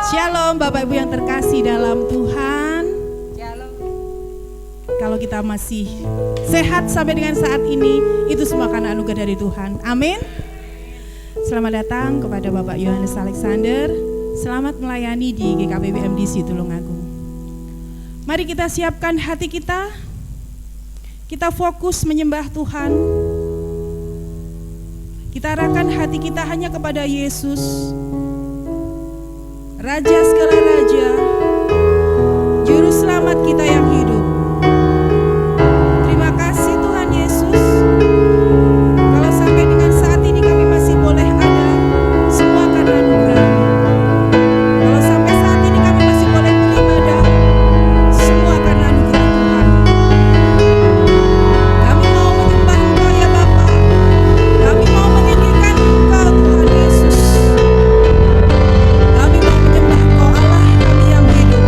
Shalom Bapak Ibu yang terkasih dalam Tuhan. Shalom. Kalau kita masih sehat sampai dengan saat ini, itu semua karena anugerah dari Tuhan. Amin. Selamat datang kepada Bapak Yohanes Alexander. Selamat melayani di GKP BMDC Tulungagung. Mari kita siapkan hati kita. Kita fokus menyembah Tuhan. Kita arahkan hati kita hanya kepada Yesus, Raja segala raja, Juru Selamat kita yang hidup. Terima kasih Tuhan Yesus. Kalau sampai dengan saat ini kami masih boleh ada, semua karena anugerah-Mu. Kalau sampai saat ini kami masih boleh beribadah, semua karena anugerah Tuhan. Kami mau menyembah Engkau ya Bapa. Kami mau meninggikan Engkau Tuhan Yesus. Kami mau menyembah Engkau Allah kami yang hidup.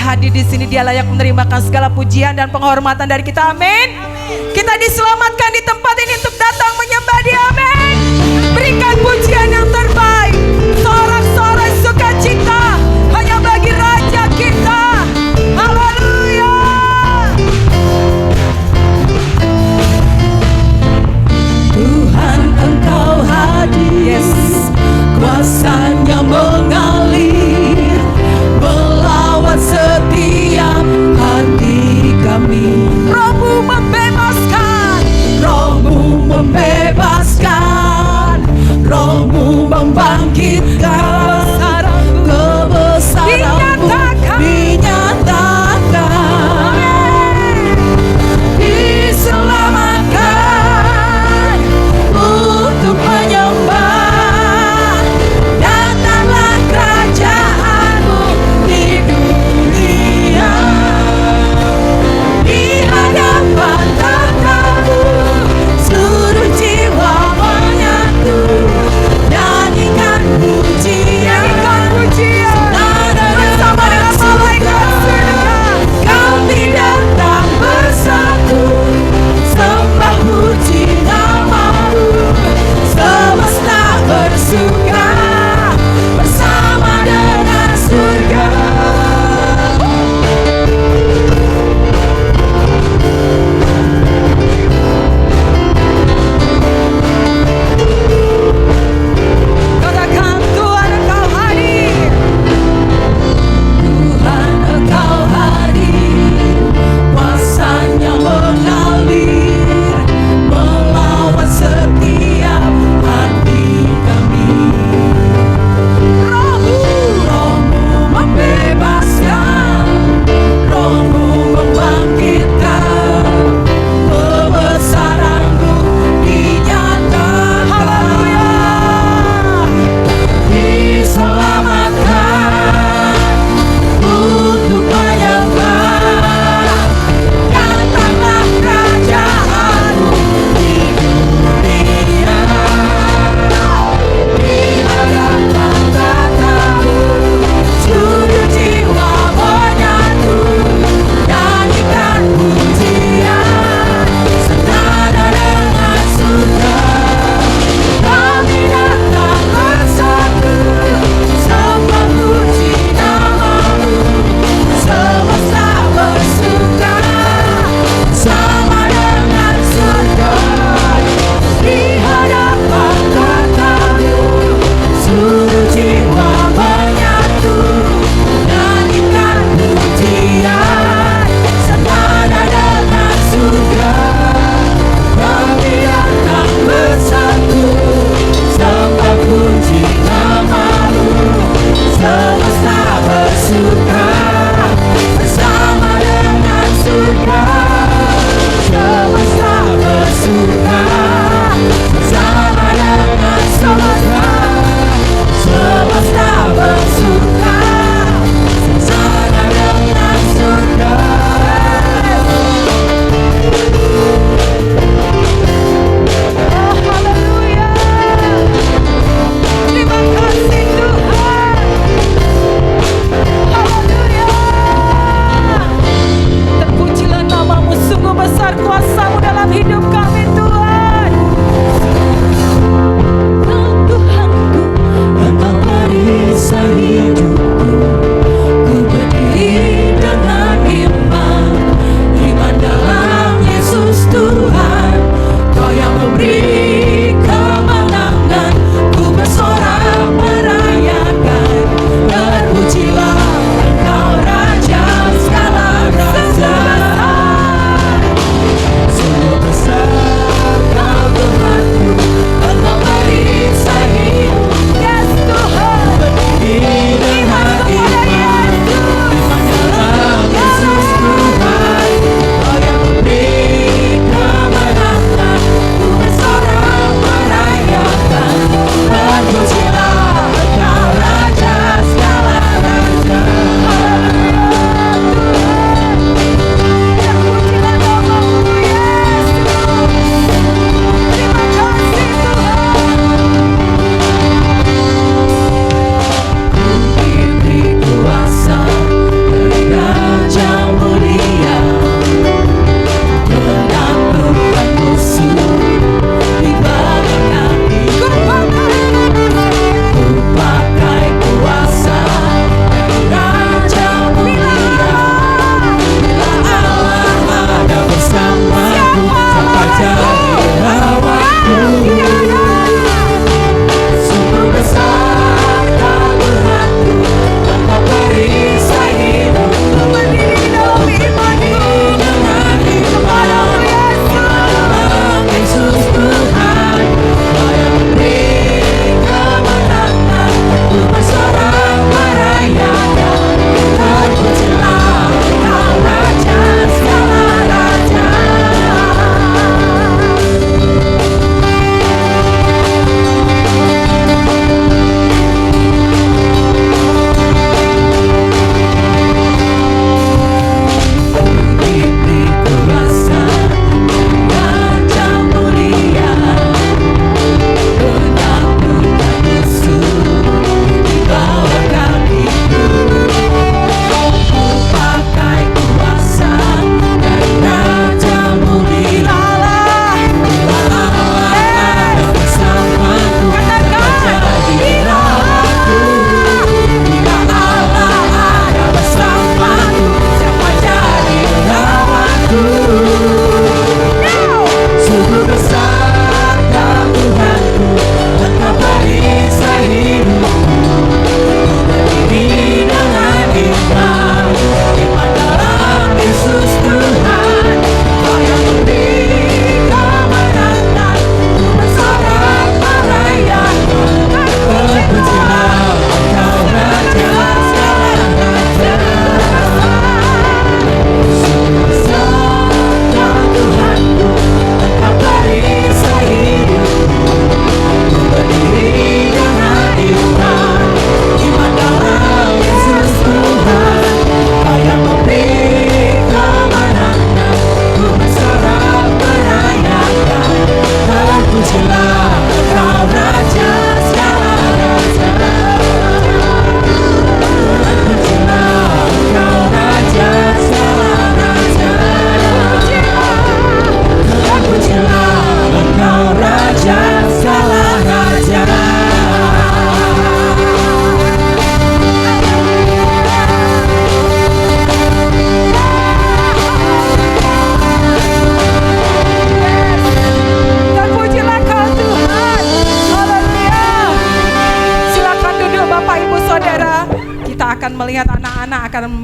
hadir di sini, Dia layak menerimakan segala pujian dan penghormatan dari kita. Amin. Kita diselamatkan di tempat ini untuk datang menyembah Dia. Amin. Berikan pujian yang terbaik, sorak-sorai sukacita hanya bagi Raja kita. Haleluya. Tuhan, Engkau hadir, Yes. kuasa-Nya mengalir melawat setiap hati kami. Roh-Mu membebaskan, Roh-Mu membebaskan, Roh-Mu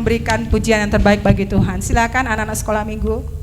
memberikan pujian yang terbaik bagi Tuhan. Silakan anak-anak sekolah minggu.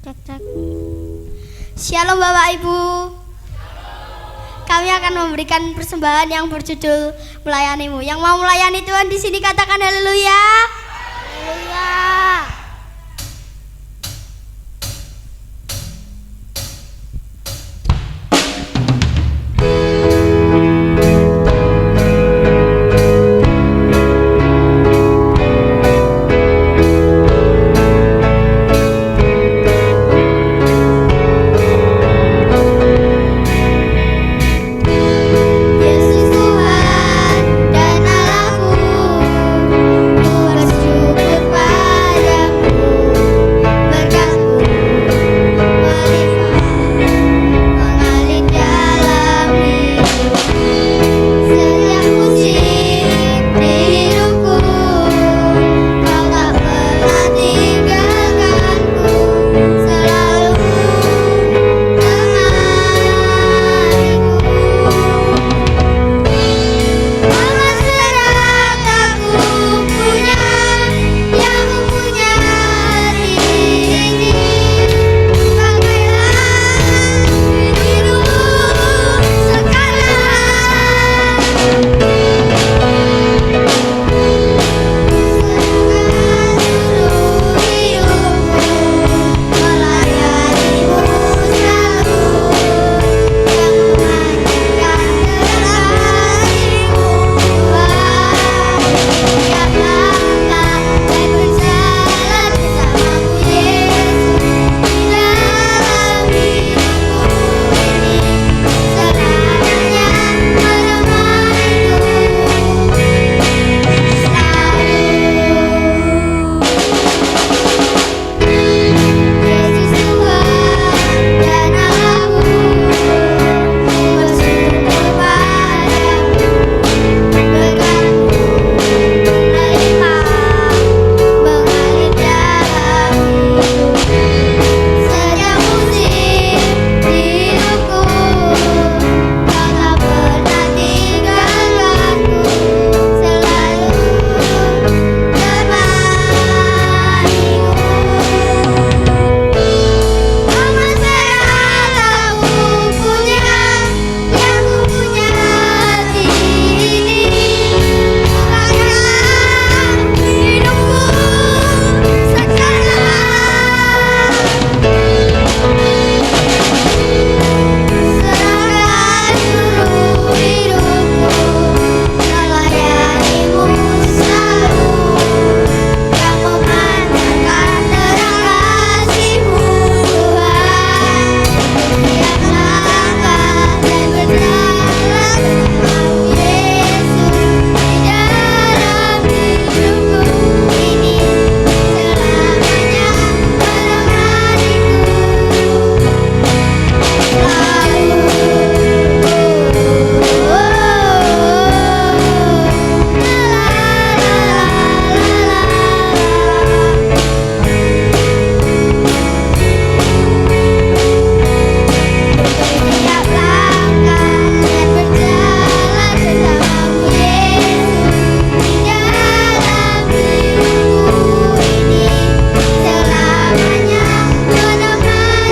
Cek cek. Shalom Bapak Ibu. Kami akan memberikan persembahan yang berjudul Melayanimu. Yang mau melayani Tuhan di sini katakan haleluya. Haleluya. Yesus Tuhan dan Allahku, ku bersyukur padamu, berkat-Mu melimpah mengalir dalam hidupku. Setiap musim di hidupku, Kau tak pernah tinggalkanku, selalu Mama serang aku punya, yang punya hati ini. Pakailah hidupku sekarang. Serahkan seluruh hidupku, melayanimu selalu, yang memanjatkan kekasih-Mu Tuhan. Setiap langkah dan berjalan bersamamu Yesus, di dalam hidupku ini, selamanya menemaniku selalu. Yesus Tuhan dan Allahku, ku bersyukur padamu, berkat-Mu melimpah mengalir dalam hidupku. Setiap musim di hidupku, Kau tak pernah tinggalkanku, selalu menemaniku. Mama serahkan aku punya, yang punya hati ini. Pakailah hidupku sekarang. Serahkan seluruh hidupku, melayanimu selalu, yang memanjatkan terang kasih-Mu Tuhan. Setiap langkah dan berjalan bersamamu Yesus, di dalam hidupku ini, selamanya Setiap langkah dan berjalan bersamamu Yesus, di dalam hidupku ini, selamanya menemaniku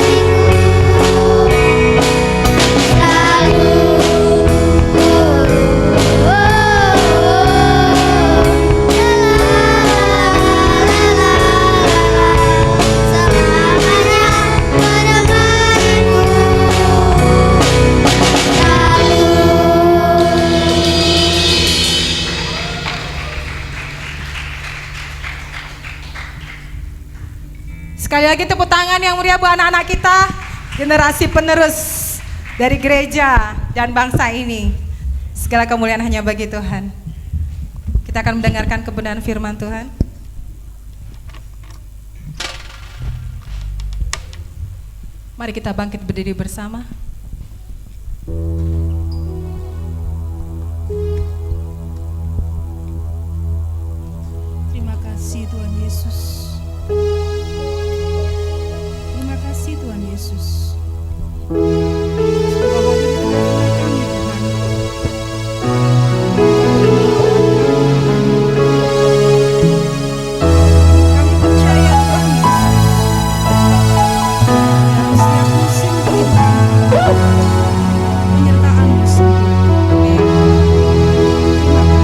Sekali lagi tepuk tangan yang meriah buat anak-anak kita, generasi penerus dari gereja dan bangsa ini. Segala kemuliaan hanya bagi Tuhan. Kita akan mendengarkan kebenaran firman Tuhan. Mari kita bangkit berdiri bersama. Terima kasih Tuhan Yesus. Terima kasih Tuhan Yesus. Engkau hadir di tengah-tengah kami, Tuhan. Kami percaya Tuhan Yesus. Dalam setiap musim kita, penyertaan-Mu sendiri. Terima kasih.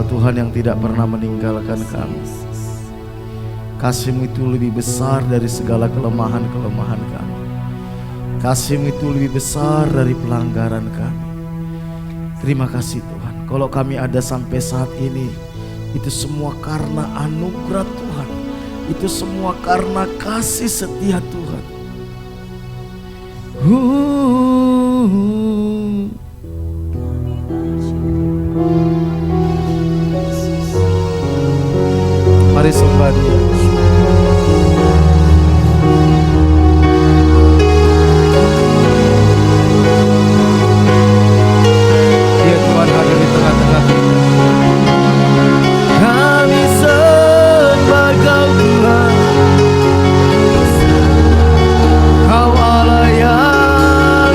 Tuhan yang tidak pernah meninggalkan kami. Kasih-Mu itu lebih besar dari segala kelemahan-kelemahan kami. Kasih-Mu itu lebih besar dari pelanggaran kami. Terima kasih Tuhan. Kalau kami ada sampai saat ini, itu semua karena anugerah Tuhan. Itu semua karena kasih setia Tuhan. Mari sembah Dia. Dia Tuhan hadir di tengah-tengah kita. Kami sembah Kau Tuhan, Kau Allah yang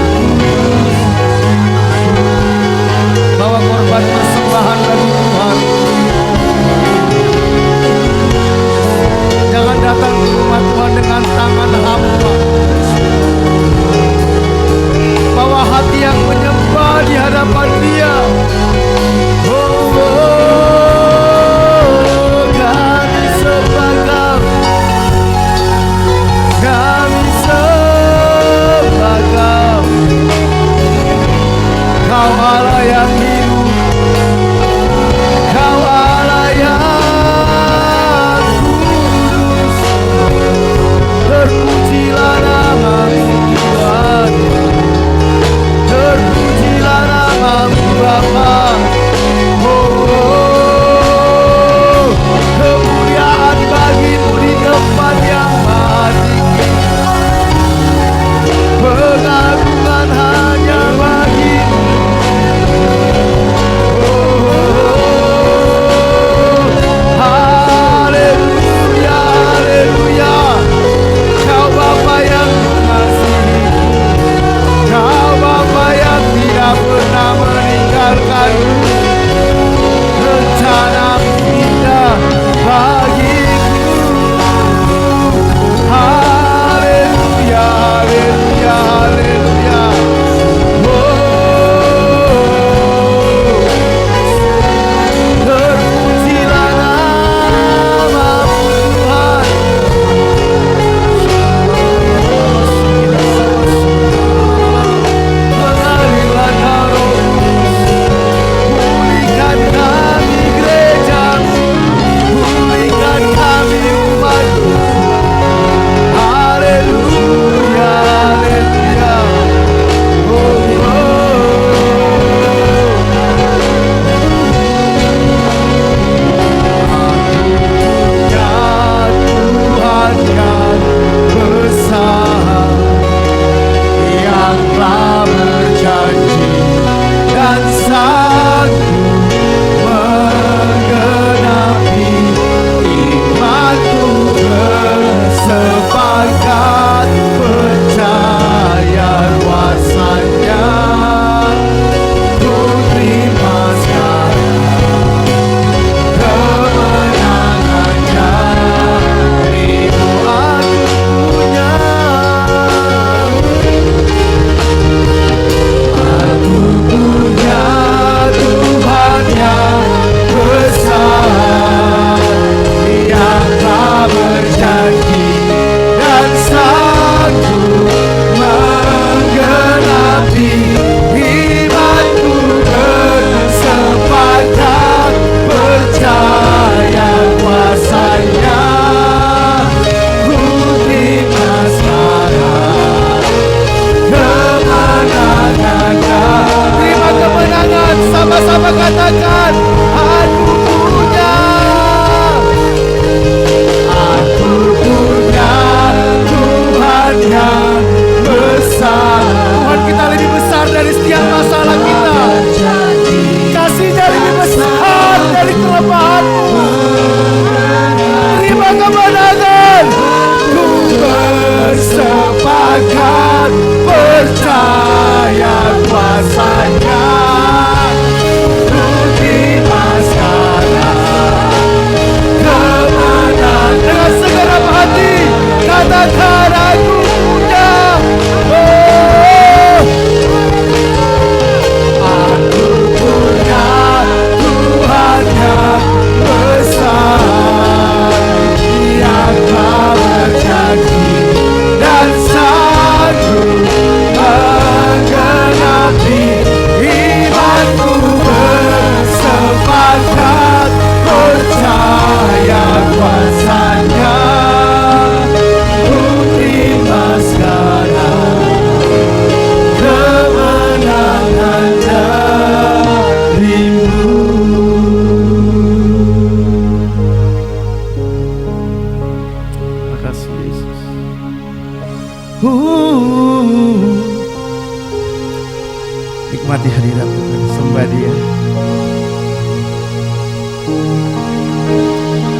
Nikmati hadirat Tuhan, sembah Dia.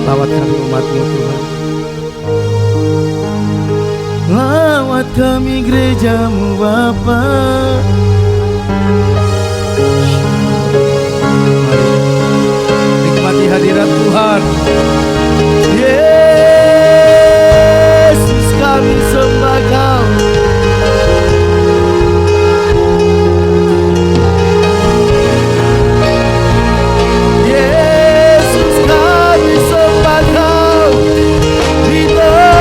Lawat kami umat-Mu Tuhan. Lawat kami gereja-Mu Bapa. Nikmati hadirat Tuhan. Yesus, kami sembah Kau. Yesus, kami sembah Kau di tempat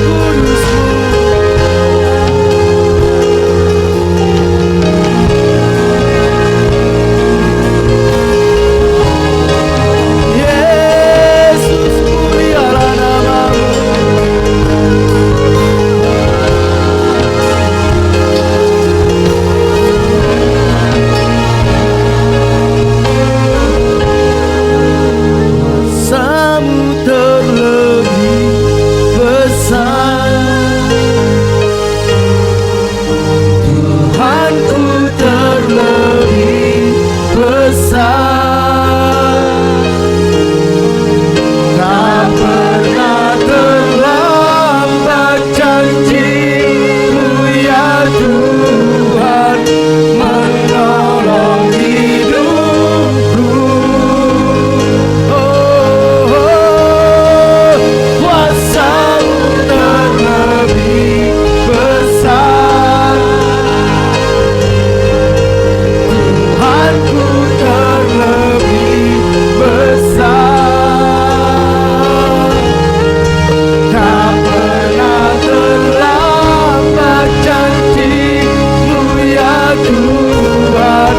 kudus-Mu. Yesus, mulialah nama-Mu. Kuasa-Mu terlebih besar, Tuhanku terlebih besar. Tak pernah terlambat janji-Mu ya Tuhan, menolong hidupku. Kuasa-Mu terlebih besar, Tuhanku terlebih besar. Tak pernah terlambat janji-Mu ya Tuhan,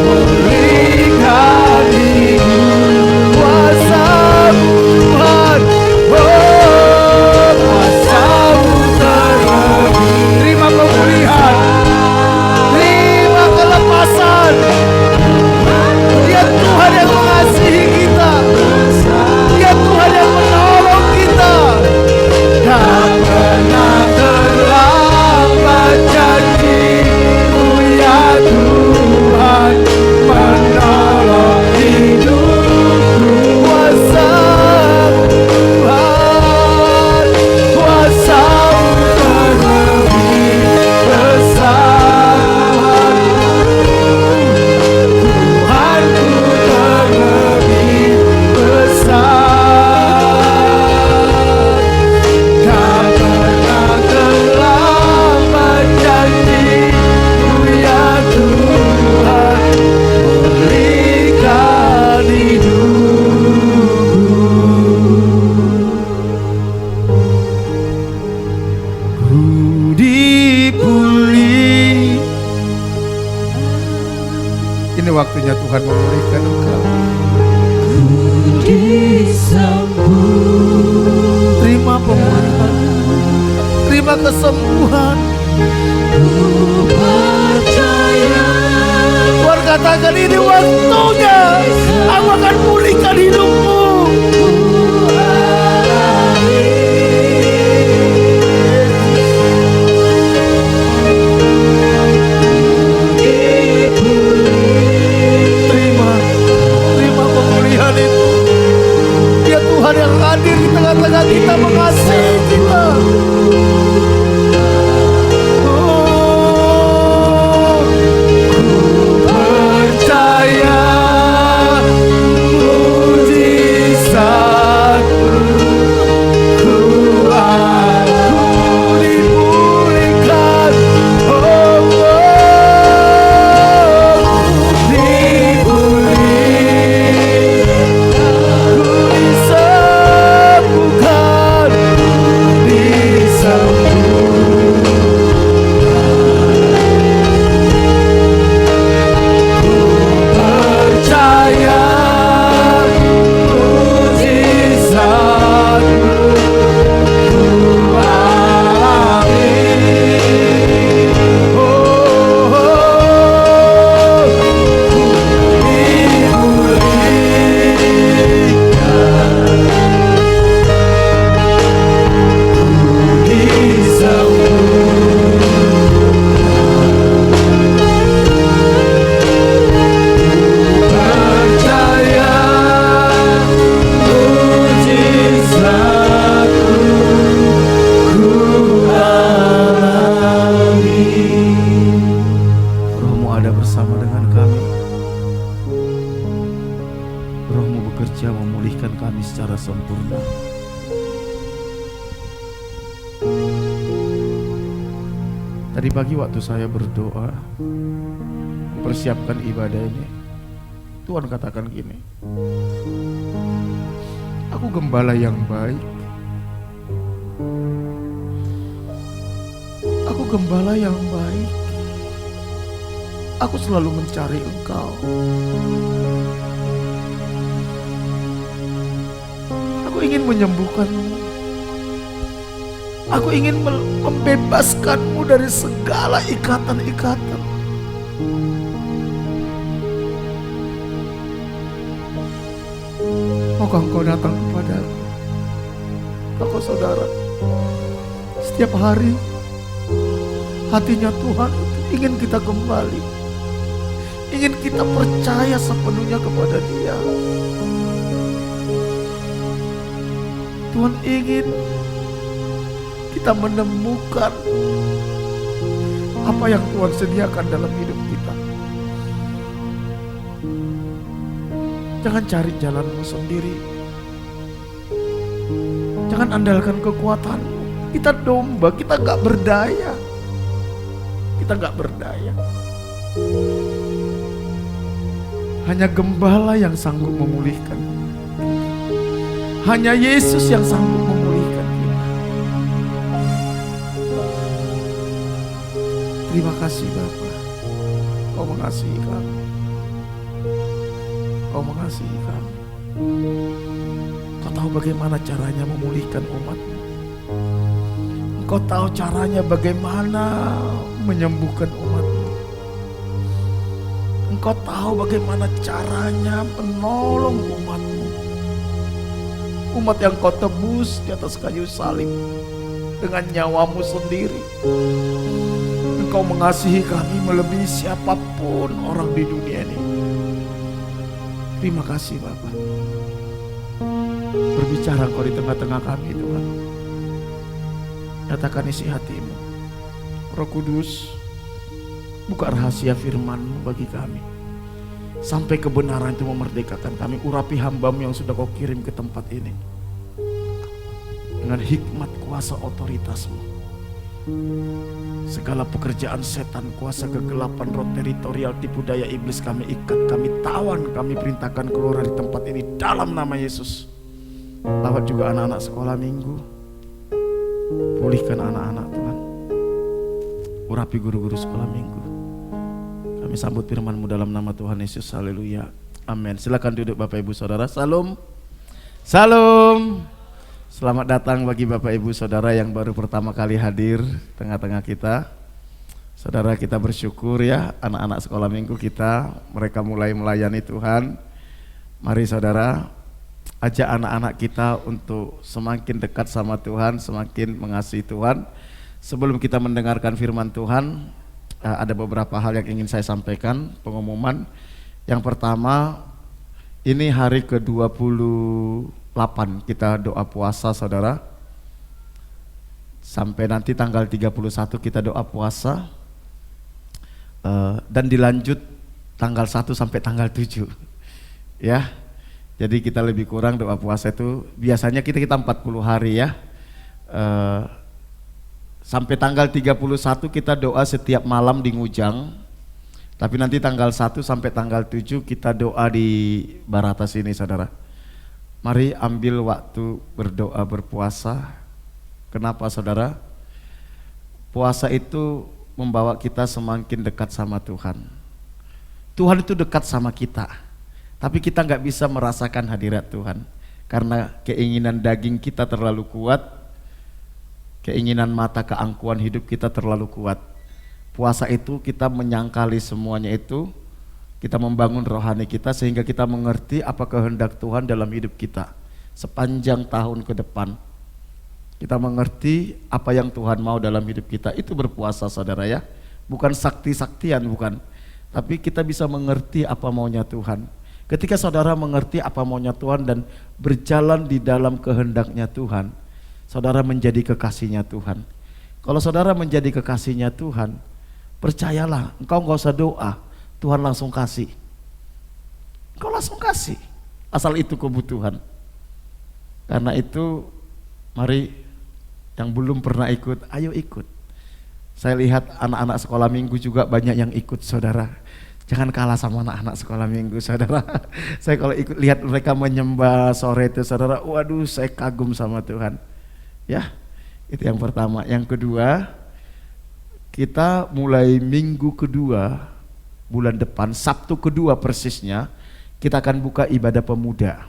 memberikan hidup. Kuasa-Mu Tuhan, kuasa-Mu terlebih. Terima pemulihan, terima kelepasan. Dia Tuhan yang mengasihi kita, Dia Tuhan yang menolong kita. Tak pernah terlambat janji-Mu ya Tuhan, menolong hidupku. Kuasa-Mu Tuhan, kuasa-Mu terlebih besar, Tuhanku terlebih besar. Tak pernah terlambat janji-Mu ya Tuhan, berikan hidupku. Ku dipulih. Ini waktunya Tuhan memulihkan engkau. Terima pemulihan, terima kesembuhan. Tuhan katakan ini waktunya, aku akan pulihkan hidupmu. Terima pemulihan itu. Dia Tuhan yang hadir di tengah-tengah kita, mengasihi kita. Ku percaya mujizat bersama dengan kami. Roh-Mu bekerja memulihkan kami secara sempurna. Tadi pagi waktu saya berdoa, persiapkan ibadah ini, Tuhan katakan gini, aku gembala yang baik. Aku gembala yang baik. Aku selalu mencari Engkau. Aku ingin menyembuhkan-Mu. Aku ingin membebaskan-Mu dari segala ikatan-ikatan. Maukah Engkau datang kepada aku, saudara? Setiap hari hatinya Tuhan ingin kita kembali, ingin kita percaya sepenuhnya kepada Dia. Tuhan ingin kita menemukan apa yang Tuhan sediakan dalam hidup kita. Jangan cari jalanmu sendiri. Jangan andalkan kekuatanmu. Kita domba, kita gak berdaya. Kita gak berdaya. Hanya gembala yang sanggup memulihkan. Hanya Yesus yang sanggup memulihkan kita. Terima kasih Bapa. Kau mengasihi kami. Kau mengasihi kami. Kau tahu bagaimana caranya memulihkan umat-Mu. Kau tahu caranya bagaimana menyembuhkan umat-Mu. Engkau tahu bagaimana caranya menolong umat-Mu. Umat yang Kau tebus di atas kayu salib dengan nyawa-Mu sendiri. Engkau mengasihi kami melebihi siapapun orang di dunia ini. Terima kasih Bapa. Berbicara Engkau di tengah-tengah kami Tuhan. Nyatakan isi hati-Mu. Roh Kudus, buka rahasia firman-Mu bagi kami. Sampai kebenaran itu memerdekakan kami. Urapi hamba-Mu yang sudah Kau kirim ke tempat ini. Dengan hikmat kuasa otoritas-Mu. Segala pekerjaan setan, kuasa kegelapan, roh teritorial, tipu daya iblis kami ikat, kami tawan, kami perintahkan keluar dari tempat ini dalam nama Yesus. Lawat juga anak-anak sekolah minggu. Pulihkan anak-anak Tuhan. Urapi guru-guru sekolah minggu. Kami sambut firman-Mu dalam nama Tuhan Yesus. Haleluya. Amin. Silakan duduk Bapak Ibu Saudara. Salam. Salam. Selamat datang bagi Bapak Ibu Saudara yang baru pertama kali hadir tengah-tengah kita. Saudara, kita bersyukur ya, anak-anak sekolah minggu kita, mereka mulai melayani Tuhan. Mari saudara, ajak anak-anak kita untuk semakin dekat sama Tuhan, semakin mengasihi Tuhan. Sebelum kita mendengarkan firman Tuhan, ada beberapa hal yang ingin saya sampaikan, pengumuman. Yang pertama, ini hari ke-28 kita doa puasa saudara. Sampai nanti tanggal 31 kita doa puasa. Dan dilanjut tanggal 1 sampai tanggal 7. Ya. Jadi kita lebih kurang doa puasa itu biasanya kita 40 hari ya. Sampai tanggal 31 kita doa setiap malam di Ngujang. Tapi nanti tanggal 1 sampai tanggal 7 kita doa di Barata sini saudara. Mari ambil waktu berdoa berpuasa. Kenapa saudara? Puasa itu membawa kita semakin dekat sama Tuhan. Tuhan itu dekat sama kita. Tapi kita nggak bisa merasakan hadirat Tuhan. Karena keinginan daging kita terlalu kuat. Keinginan mata keangkuhan hidup kita terlalu kuat. Puasa itu kita menyangkali semuanya itu. Kita membangun rohani kita sehingga kita mengerti apa kehendak Tuhan dalam hidup kita sepanjang tahun ke depan. Kita mengerti apa yang Tuhan mau dalam hidup kita. Itu berpuasa saudara ya. Bukan sakti-saktian bukan. Tapi kita bisa mengerti apa maunya Tuhan. Ketika saudara mengerti apa maunya Tuhan dan berjalan di dalam kehendaknya Tuhan, saudara menjadi kekasihnya Tuhan. Kalau saudara menjadi kekasihnya Tuhan, percayalah, engkau gak usah doa. Tuhan langsung kasih. Kau langsung kasih, asal itu kebutuhan. Karena itu mari yang belum pernah ikut, ayo ikut. Saya lihat anak-anak sekolah minggu juga banyak yang ikut, saudara. Jangan kalah sama anak-anak sekolah minggu, saudara. Saya kalau ikut lihat mereka menyembah sore itu, saudara, waduh, saya kagum sama Tuhan. Ya, itu yang pertama. Yang kedua, kita mulai minggu kedua bulan depan, Sabtu kedua persisnya, kita akan buka ibadah pemuda.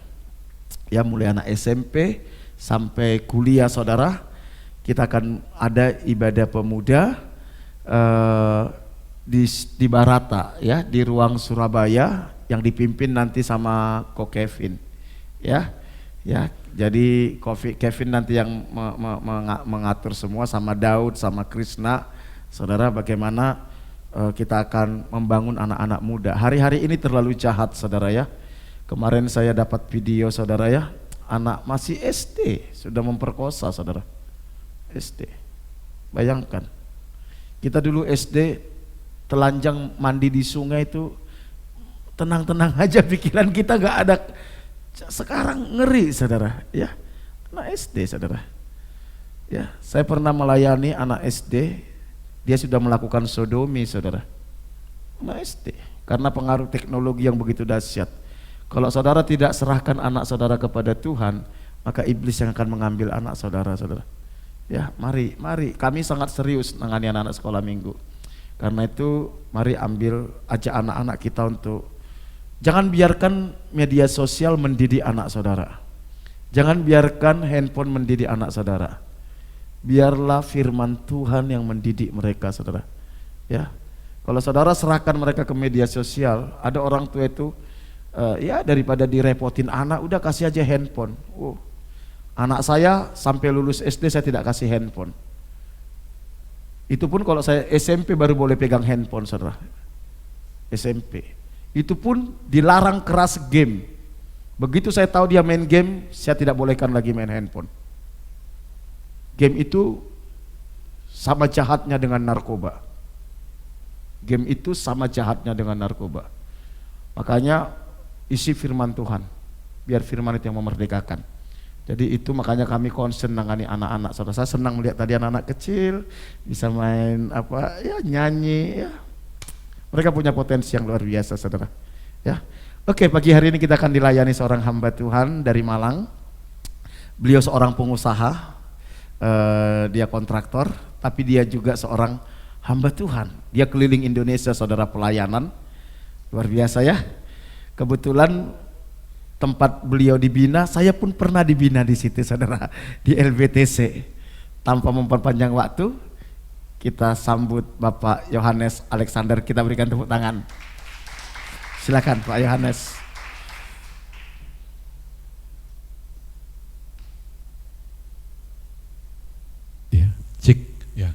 Ya, mulai anak SMP sampai kuliah, saudara. Kita akan ada ibadah pemuda di Barata, ya, di ruang Surabaya yang dipimpin nanti sama Ko Kevin, ya. Jadi Kevin nanti yang mengatur semua, sama Daud, sama Krishna, saudara. Bagaimana kita akan membangun anak-anak muda. Hari-hari ini terlalu jahat, saudara ya. Kemarin saya dapat video, saudara ya, anak masih SD sudah memperkosa, saudara. SD, bayangkan, kita dulu SD telanjang mandi di sungai itu tenang-tenang aja, pikiran kita nggak ada. Sekarang ngeri, saudara ya, anak SD, saudara ya. Saya pernah melayani anak SD, dia sudah melakukan sodomi, saudara, anak SD, karena pengaruh teknologi yang begitu dahsyat. Kalau saudara tidak serahkan anak saudara kepada Tuhan, maka iblis yang akan mengambil anak saudara, saudara. Ya, mari kami sangat serius menangani anak-anak sekolah minggu. Karena itu mari ajak anak-anak kita untuk jangan biarkan media sosial mendidik anak saudara. Jangan biarkan handphone mendidik anak saudara. Biarlah firman Tuhan yang mendidik mereka, saudara. Ya. Kalau saudara serahkan mereka ke media sosial, ada orang tua itu ya daripada direpotin anak, udah kasih aja handphone. Anak saya sampai lulus SD saya tidak kasih handphone. Itu pun kalau saya SMP baru boleh pegang handphone, saudara. SMP. Itu pun dilarang keras game. Begitu saya tahu dia main game, saya tidak bolehkan lagi main handphone. Game itu sama jahatnya dengan narkoba. Game itu sama jahatnya dengan narkoba. Makanya isi firman Tuhan, biar firman itu yang memerdekakan. Jadi itu makanya kami concern menangani anak-anak, saudara. Saya senang melihat tadi anak-anak kecil bisa main apa ya, nyanyi ya. Mereka punya potensi yang luar biasa, saudara. Ya. Oke, pagi hari ini kita akan dilayani seorang hamba Tuhan dari Malang. Beliau seorang pengusaha, dia kontraktor, tapi dia juga seorang hamba Tuhan. Dia keliling Indonesia, saudara, pelayanan. Luar biasa ya. Kebetulan tempat beliau dibina, saya pun pernah dibina di situ, saudara, di LBTC. Tanpa memperpanjang waktu, kita sambut Bapak Yohanes Alexander. Kita berikan tepuk tangan. Silakan Pak Yohanes. Ya, cek ya.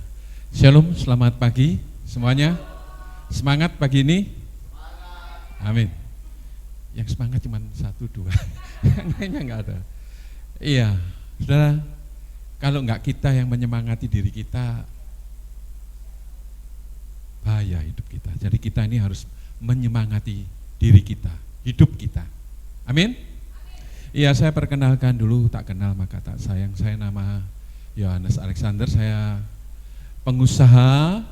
Shalom, selamat pagi semuanya. Semangat pagi ini. Amin. Yang semangat cuma 1, 2, yang lainnya nggak ada. Iya, saudara, kalau nggak kita yang menyemangati diri kita, bahaya hidup kita. Jadi kita ini harus menyemangati diri kita, hidup kita. Amin. Iya, saya perkenalkan dulu, tak kenal maka tak sayang. Saya nama Yohanes Alexander, saya pengusaha,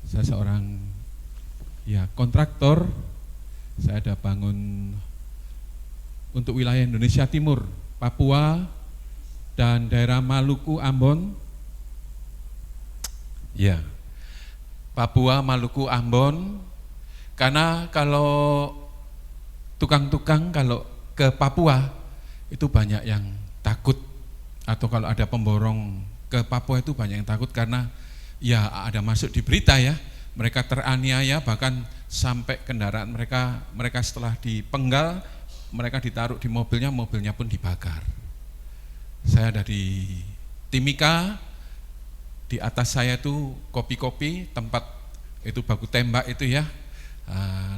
saya seorang ya kontraktor. Saya ada bangun untuk wilayah Indonesia Timur, Papua, dan daerah Maluku, Ambon. Ya, Papua, Maluku, Ambon. Karena kalau tukang-tukang kalau ke Papua itu banyak yang takut, atau kalau ada pemborong ke Papua itu banyak yang takut karena ya ada masuk di berita ya, mereka teraniaya, bahkan sampai kendaraan mereka setelah dipenggal, mereka ditaruh di mobilnya pun dibakar. Saya dari Timika, di atas saya itu kopi-kopi, tempat itu baku tembak itu ya.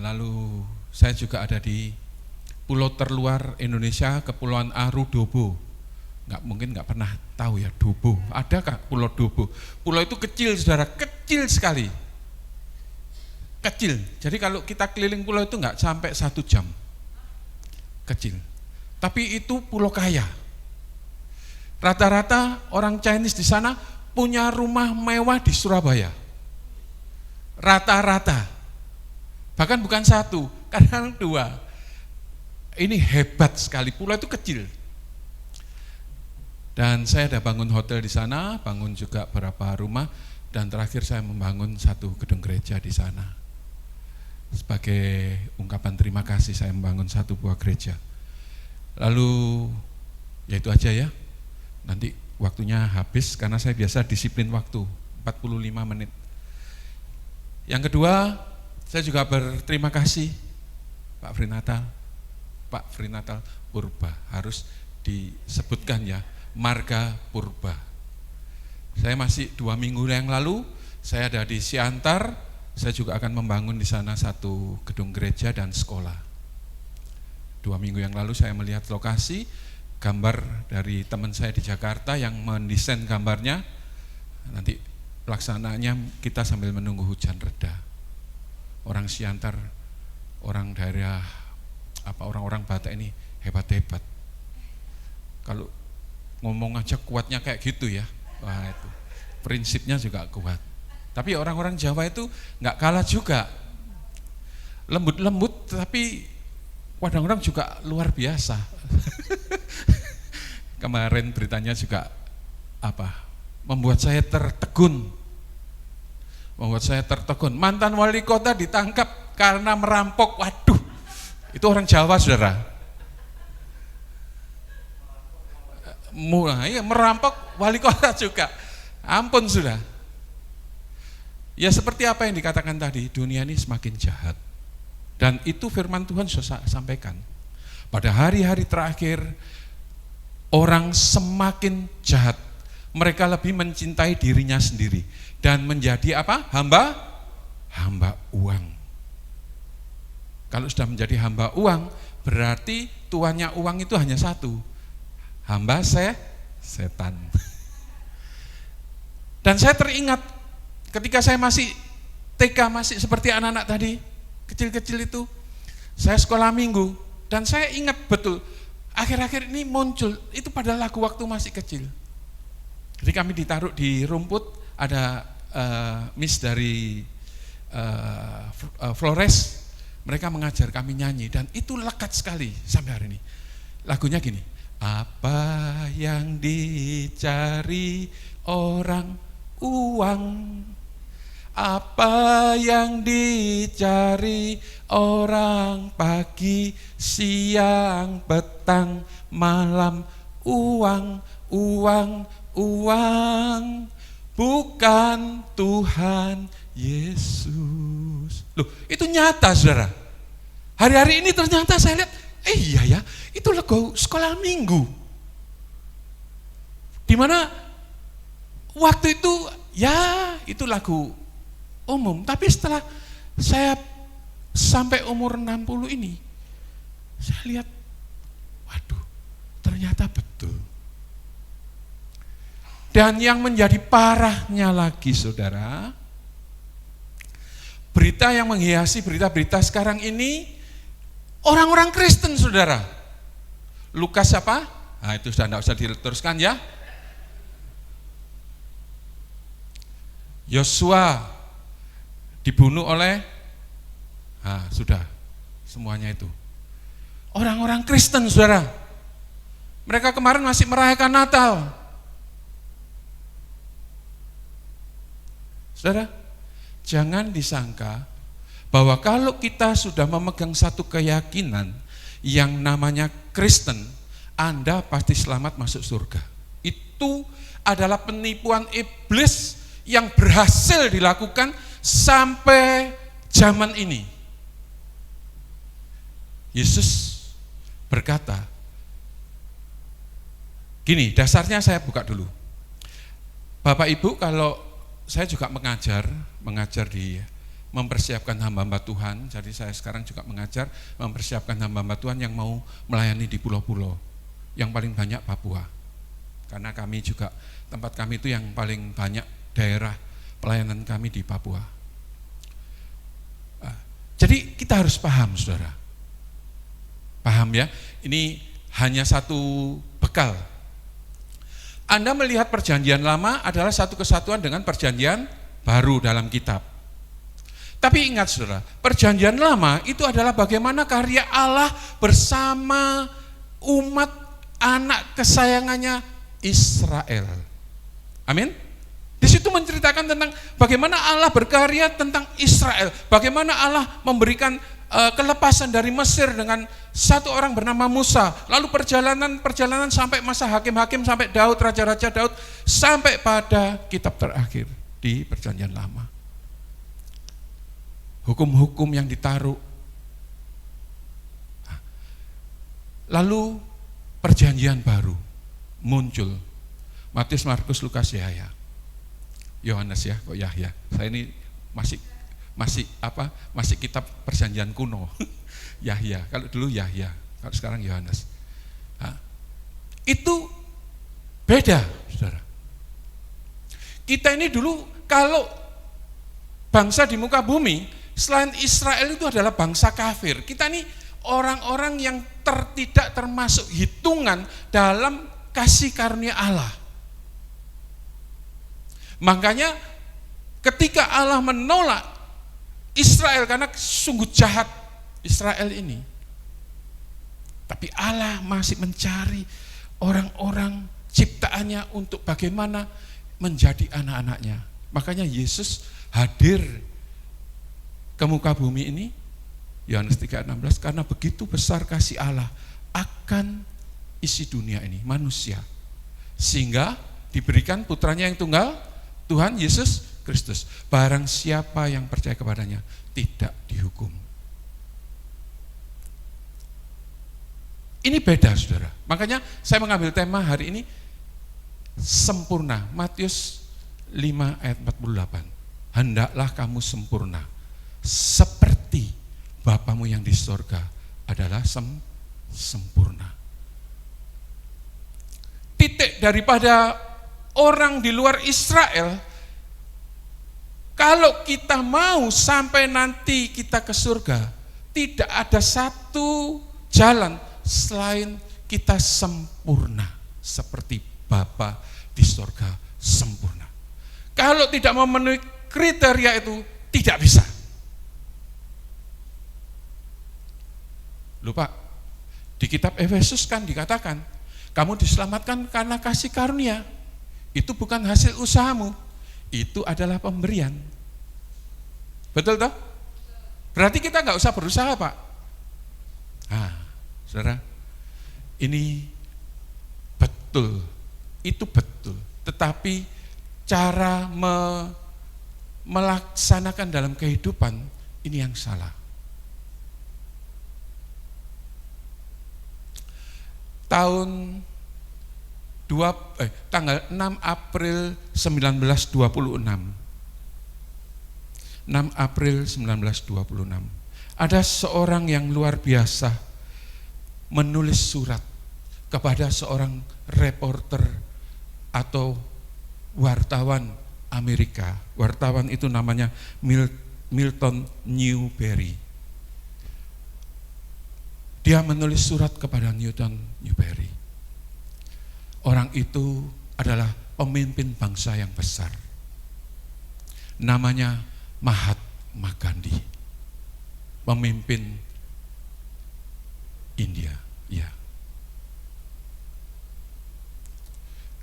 Lalu saya juga ada di pulau terluar Indonesia, Kepulauan Aru, Dobo. Mungkin nggak pernah tahu ya Dobo. Adakah Pulau Dobo? Pulau itu kecil, saudara, kecil sekali. kecil. Jadi kalau kita keliling pulau itu nggak sampai 1 jam. Kecil. Tapi itu pulau kaya. Rata-rata orang Chinese di sana punya rumah mewah di Surabaya. Rata-rata. Bahkan bukan 1, kadang 2. Ini hebat sekali, pulau itu kecil. Dan saya ada bangun hotel di sana, bangun juga beberapa rumah, dan terakhir saya membangun 1 gedung gereja di sana. Sebagai ungkapan terima kasih saya membangun 1 buah gereja. Lalu ya itu aja ya. Nanti waktunya habis karena saya biasa disiplin waktu 45 menit. Yang kedua, saya juga berterima kasih Pak Frinatal Purba, harus disebutkan ya, Marga Purba. Saya masih 2 minggu yang lalu, saya ada di Siantar, saya juga akan membangun di sana 1 gedung gereja dan sekolah. 2 minggu yang lalu saya melihat lokasi, gambar dari teman saya di Jakarta yang mendesain gambarnya. Nanti pelaksanaannya kita sambil menunggu hujan reda. Orang Siantar, orang daerah orang-orang Batak ini hebat-hebat. Kalau ngomong aja kuatnya kayak gitu ya. Wah, itu prinsipnya juga kuat. Tapi orang-orang Jawa itu nggak kalah juga. Lembut-lembut tapi kadang-kadang juga luar biasa. Kemarin beritanya juga membuat saya tertegun. Mantan wali kota ditangkap karena merampok. Waduh, itu orang Jawa, saudara. Mulai merampok wali kota juga. Ampun sudah. Ya seperti apa yang dikatakan tadi, dunia ini semakin jahat. Dan itu firman Tuhan sudah sampaikan. Pada hari-hari terakhir, orang semakin jahat. Mereka lebih mencintai dirinya sendiri. Dan menjadi Hamba uang. Kalau sudah menjadi hamba uang, berarti tuannya uang itu hanya 1. Hamba setan. Dan saya teringat ketika saya masih TK, masih seperti anak-anak tadi, kecil-kecil itu, saya sekolah minggu, dan saya ingat betul, akhir-akhir ini muncul, itu pada lagu waktu masih kecil. Jadi kami ditaruh di rumput, ada Miss dari Flores, mereka mengajar kami nyanyi, dan itu lekat sekali sampai hari ini. Lagunya gini, apa yang dicari orang uang, apa yang dicari orang pagi, siang, petang, malam, uang, bukan Tuhan Yesus. Loh, itu nyata, saudara. Hari-hari ini ternyata saya lihat, iya ya, itu lagu sekolah minggu. Dimana waktu itu, ya itu lagu umum. Tapi setelah saya sampai umur 60 ini, saya lihat, waduh, ternyata betul. Dan yang menjadi parahnya lagi, saudara, berita yang menghiasi berita-berita sekarang ini, orang-orang Kristen, saudara. Lukas apa? Nah, itu sudah tidak usah diteruskan ya. Yosua dibunuh oleh, sudah, semuanya itu. Orang-orang Kristen, saudara. Mereka kemarin masih merayakan Natal. Saudara, jangan disangka bahwa kalau kita sudah memegang satu keyakinan yang namanya Kristen, Anda pasti selamat masuk surga. Itu adalah penipuan iblis yang berhasil dilakukan sampai zaman ini. Yesus berkata, gini, dasarnya saya buka dulu. Bapak Ibu, kalau saya juga mengajar di mempersiapkan hamba-hamba Tuhan, jadi saya sekarang juga mengajar mempersiapkan hamba-hamba Tuhan yang mau melayani di pulau-pulau, yang paling banyak Papua. Karena kami juga, tempat kami itu yang paling banyak daerah pelayanan kami di Papua. Jadi kita harus paham, saudara. Paham ya? Ini hanya satu bekal. Anda melihat perjanjian lama adalah satu kesatuan dengan perjanjian baru dalam kitab. Tapi ingat saudara, perjanjian lama itu adalah bagaimana karya Allah bersama umat anak kesayangannya Israel. Amin. Di situ menceritakan tentang bagaimana Allah berkarya tentang Israel, bagaimana Allah memberikan kelepasan dari Mesir dengan satu orang bernama Musa, lalu perjalanan sampai masa hakim-hakim, sampai Daud, raja-raja Daud, sampai pada kitab terakhir di perjanjian lama. Hukum-hukum yang ditaruh. Lalu perjanjian baru muncul. Matius, Markus, Lukas, Yahya. Yohanes ya, kok Yahya. Saya ini masih kitab perjanjian kuno. Yahya, kalau dulu Yahya, kalau sekarang Yohanes. Nah, itu beda, saudara. Kita ini dulu kalau bangsa di muka bumi, selain Israel itu adalah bangsa kafir. Kita ini orang-orang yang tidak termasuk hitungan dalam kasih karunia Allah. Makanya ketika Allah menolak Israel karena sungguh jahat Israel ini, tapi Allah masih mencari orang-orang ciptaannya untuk bagaimana menjadi anak-anaknya. Makanya Yesus hadir ke muka bumi ini, Yohanes 3:16, karena begitu besar kasih Allah akan isi dunia ini, manusia, sehingga diberikan putranya yang tunggal, Tuhan Yesus Kristus. Barang siapa yang percaya kepadanya tidak dihukum. Ini beda, saudara. Makanya saya mengambil tema hari ini sempurna. Matius 5 ayat 48. Hendaklah kamu sempurna seperti Bapamu yang di surga adalah sempurna. Titik daripada orang di luar Israel, kalau kita mau sampai nanti kita ke surga, tidak ada satu jalan selain kita sempurna seperti Bapa di surga sempurna. Kalau tidak memenuhi kriteria itu tidak bisa. Lupa, di kitab Efesus kan dikatakan, kamu diselamatkan karena kasih karunia. Itu bukan hasil usahamu, itu adalah pemberian. Betul toh? Berarti kita nggak usah berusaha, Pak. Nah, saudara, ini betul, itu betul. Tetapi cara melaksanakan dalam kehidupan ini yang salah. Tanggal 6 April 1926. 6 April 1926. Ada seorang yang luar biasa menulis surat kepada seorang reporter atau wartawan Amerika. Wartawan itu namanya Milton Newberry. Dia menulis surat kepada Newton Newberry. Orang itu adalah pemimpin bangsa yang besar. Namanya Mahatma Gandhi. Pemimpin India, ya.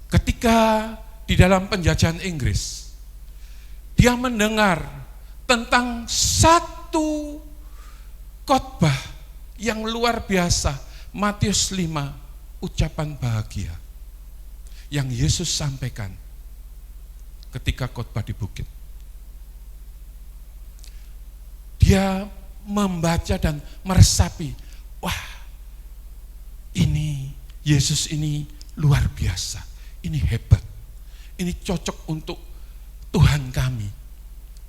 Ketika di dalam penjajahan Inggris, dia mendengar tentang satu khotbah yang luar biasa, Matius 5, ucapan bahagia yang Yesus sampaikan ketika khotbah di bukit. Dia membaca dan meresapi, wah, ini Yesus ini luar biasa, ini hebat, ini cocok untuk Tuhan kami,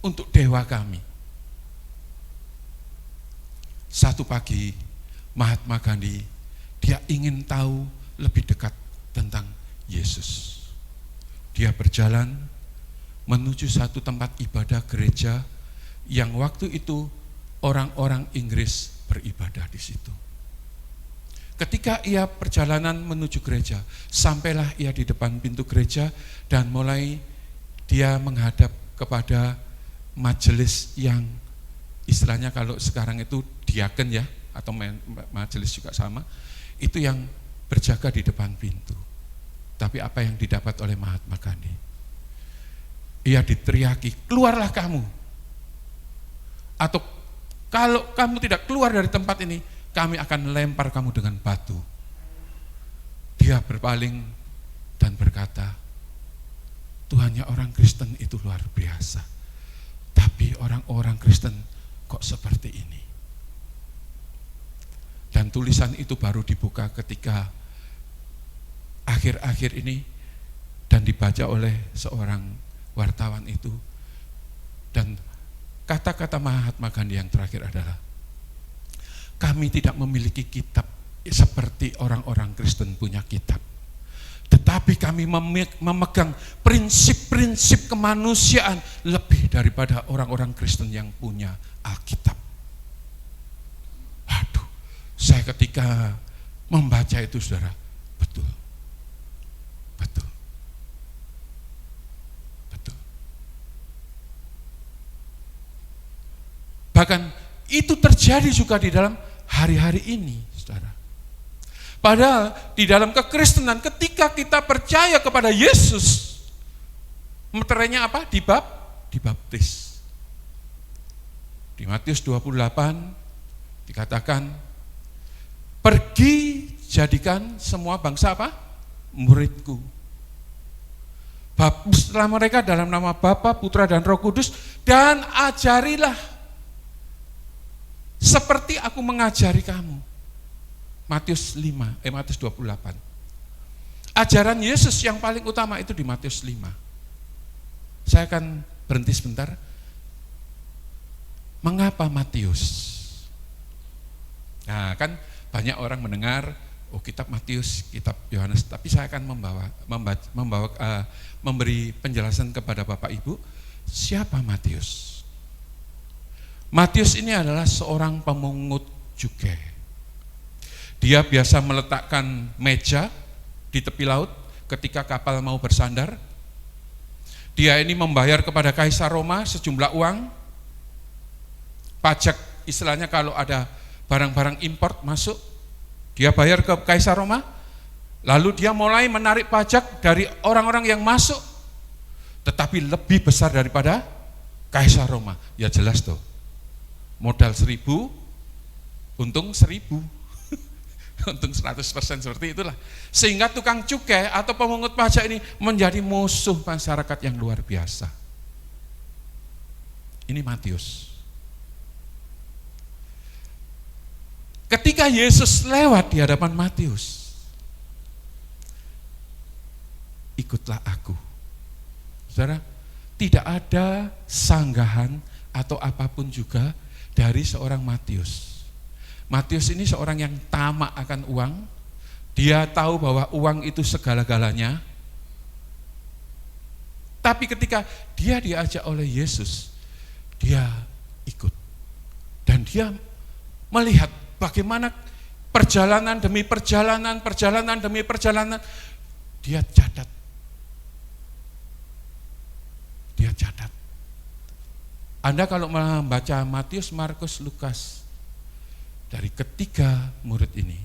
untuk dewa kami. Satu pagi Mahatma Gandhi, dia ingin tahu lebih dekat tentang Yesus. Dia berjalan menuju satu tempat ibadah gereja yang waktu itu orang-orang Inggris beribadah di situ. Ketika ia perjalanan menuju gereja, sampailah ia di depan pintu gereja dan mulai dia menghadap kepada majelis yang istilahnya kalau sekarang itu diaken ya, atau majelis juga sama, itu yang berjaga di depan pintu. Tapi apa yang didapat oleh Mahatma Gandhi? Ia diteriaki, keluarlah kamu. Atau kalau kamu tidak keluar dari tempat ini, kami akan lempar kamu dengan batu. Dia berpaling dan berkata, Tuhannya orang Kristen itu luar biasa. Tapi orang-orang Kristen kok seperti ini? Dan tulisan itu baru dibuka ketika akhir-akhir ini dan dibaca oleh seorang wartawan itu. Dan kata-kata Mahatma Gandhi yang terakhir adalah, kami tidak memiliki kitab seperti orang-orang Kristen punya kitab. Tetapi kami memegang prinsip-prinsip kemanusiaan lebih daripada orang-orang Kristen yang punya Alkitab. Waduh, saya ketika membaca itu saudara, betul. Bahkan itu terjadi juga di dalam hari-hari ini, saudara. Padahal di dalam kekristenan ketika kita percaya kepada Yesus, meterainya apa? Dibaptis. Di Matius 28 dikatakan, pergi jadikan semua bangsa apa? Muridku. Baptislah mereka dalam nama Bapa, Putra dan Roh Kudus, dan ajarilah seperti aku mengajari kamu. Matius 28. Ajaran Yesus yang paling utama itu di Matius 5. Saya akan berhenti sebentar. Mengapa Matius? Nah, kan banyak orang mendengar, oh kitab Matius, kitab Yohanes, tapi saya akan memberi penjelasan kepada Bapak Ibu, siapa Matius? Matius ini adalah seorang pemungut cukai. Dia biasa meletakkan meja di tepi laut ketika kapal mau bersandar. Dia ini membayar kepada Kaisar Roma sejumlah uang. Pajak istilahnya kalau ada barang-barang import masuk, dia bayar ke Kaisar Roma. Lalu dia mulai menarik pajak dari orang-orang yang masuk, tetapi lebih besar daripada Kaisar Roma. Ya jelas tuh. Modal 1.000, untung 1.000, untung 100% seperti itulah. Sehingga tukang cukai atau pemungut pajak ini menjadi musuh masyarakat yang luar biasa. Ini Matius. Ketika Yesus lewat di hadapan Matius, ikutlah aku. Saudara, tidak ada sanggahan atau apapun juga dari seorang Matius. Matius ini seorang yang tamak akan uang. Dia tahu bahwa uang itu segala-galanya. Tapi ketika dia diajak oleh Yesus, dia ikut. Dan dia melihat bagaimana perjalanan demi perjalanan, perjalanan demi perjalanan, dia catat. Dia catat. Anda kalau membaca Matius, Markus, Lukas, dari ketiga murid ini,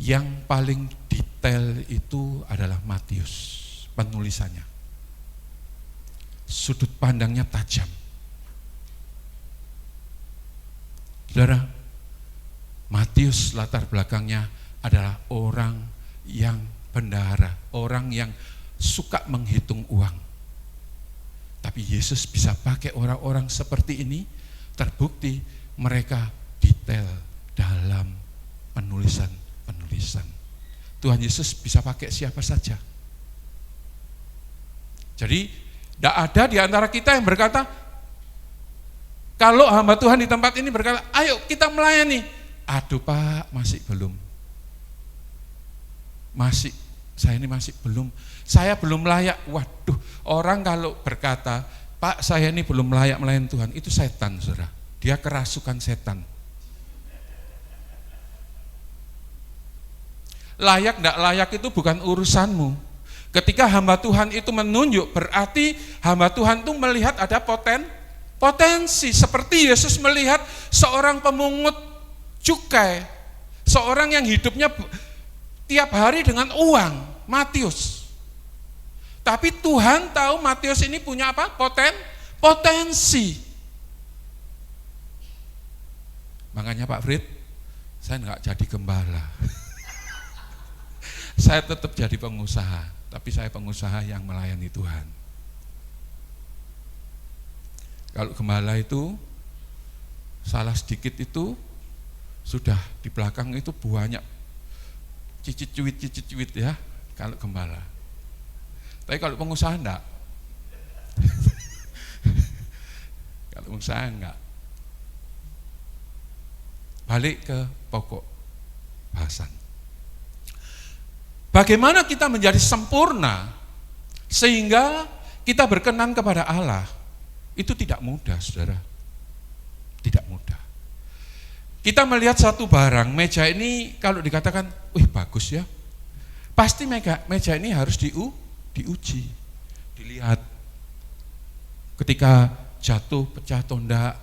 yang paling detail itu adalah Matius, penulisannya. Sudut pandangnya tajam. Saudara, Matius latar belakangnya adalah orang yang bendahara, orang yang suka menghitung uang. Tapi Yesus bisa pakai orang-orang seperti ini, terbukti mereka detail dalam penulisan-penulisan. Tuhan Yesus bisa pakai siapa saja. Jadi, tidak ada di antara kita yang berkata, kalau hamba Tuhan di tempat ini berkata, ayo kita melayani. Aduh Pak, masih belum. Saya ini masih belum. Saya belum layak. Waduh, orang kalau berkata Pak, saya ini belum layak melayani Tuhan. Itu setan, saudara. Dia kerasukan setan. Layak tidak layak itu bukan urusanmu. Ketika hamba Tuhan itu menunjuk, berarti hamba Tuhan itu melihat ada potensi. Seperti Yesus melihat seorang pemungut cukai, seorang yang hidupnya tiap hari dengan uang, Matius. Tapi Tuhan tahu Matius ini punya apa? Potensi. Makanya Pak Frit, saya nggak jadi gembala. Saya tetap jadi pengusaha, tapi saya pengusaha yang melayani Tuhan. Kalau gembala itu salah sedikit itu sudah di belakang itu banyak cicit cuit ya kalau gembala. Tapi kalau pengusaha enggak. Kalau pengusaha enggak. Balik ke pokok bahasan. Bagaimana kita menjadi sempurna sehingga kita berkenan kepada Allah? Itu tidak mudah, saudara. Tidak mudah. Kita melihat satu barang, meja ini kalau dikatakan, wih bagus ya. Pasti meja ini harus diuji, dilihat. Ketika jatuh, pecah atau enggak,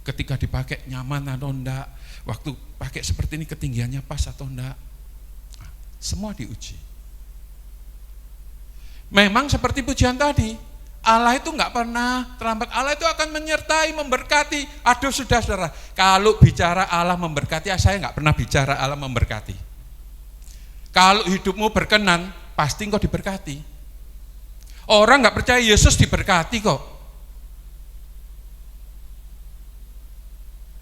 ketika dipakai nyaman atau enggak, waktu pakai seperti ini ketinggiannya pas atau enggak. Nah, semua diuji. Memang seperti pujian tadi, Allah itu enggak pernah terlambat. Allah itu akan menyertai, memberkati. Aduh sudah saudara, kalau bicara Allah memberkati, saya enggak pernah bicara Allah memberkati. Kalau hidupmu berkenan, pasti engkau diberkati. Orang nggak percaya Yesus diberkati kok.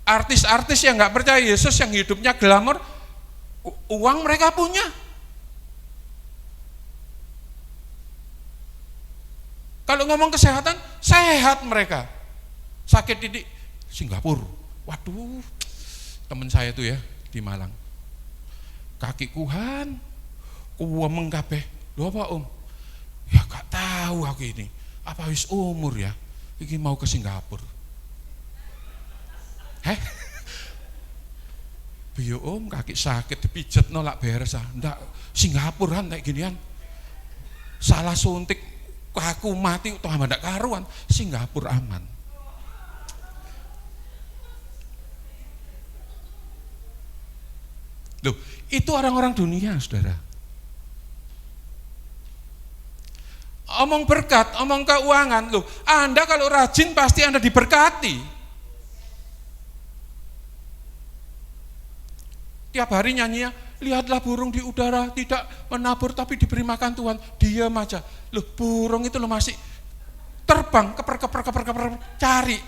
Artis-artis yang nggak percaya Yesus, yang hidupnya glamor, uang mereka punya. Kalau ngomong kesehatan, sehat mereka. Sakit di Singapura, waduh, teman saya tuh ya di Malang. Kaki kuhan, kuwemeng kabeh. Lho apa Om? Ya gak tahu aku ini. Apa wis umur ya? Iki mau ke Singapura. Biyo Om, kaki sakit dipijet nolak beres ah. Ndak, Singapura kayak ginian. Salah suntik aku mati toh ndak karuan. Singapura aman. Loh, itu orang-orang dunia, saudara. Omong berkat, omong keuangan, loh, Anda kalau rajin pasti Anda diberkati. Tiap hari nyanyinya, lihatlah burung di udara, tidak menabur tapi diberi makan Tuhan, diam aja. Loh, burung itu loh masih terbang, keper, cari.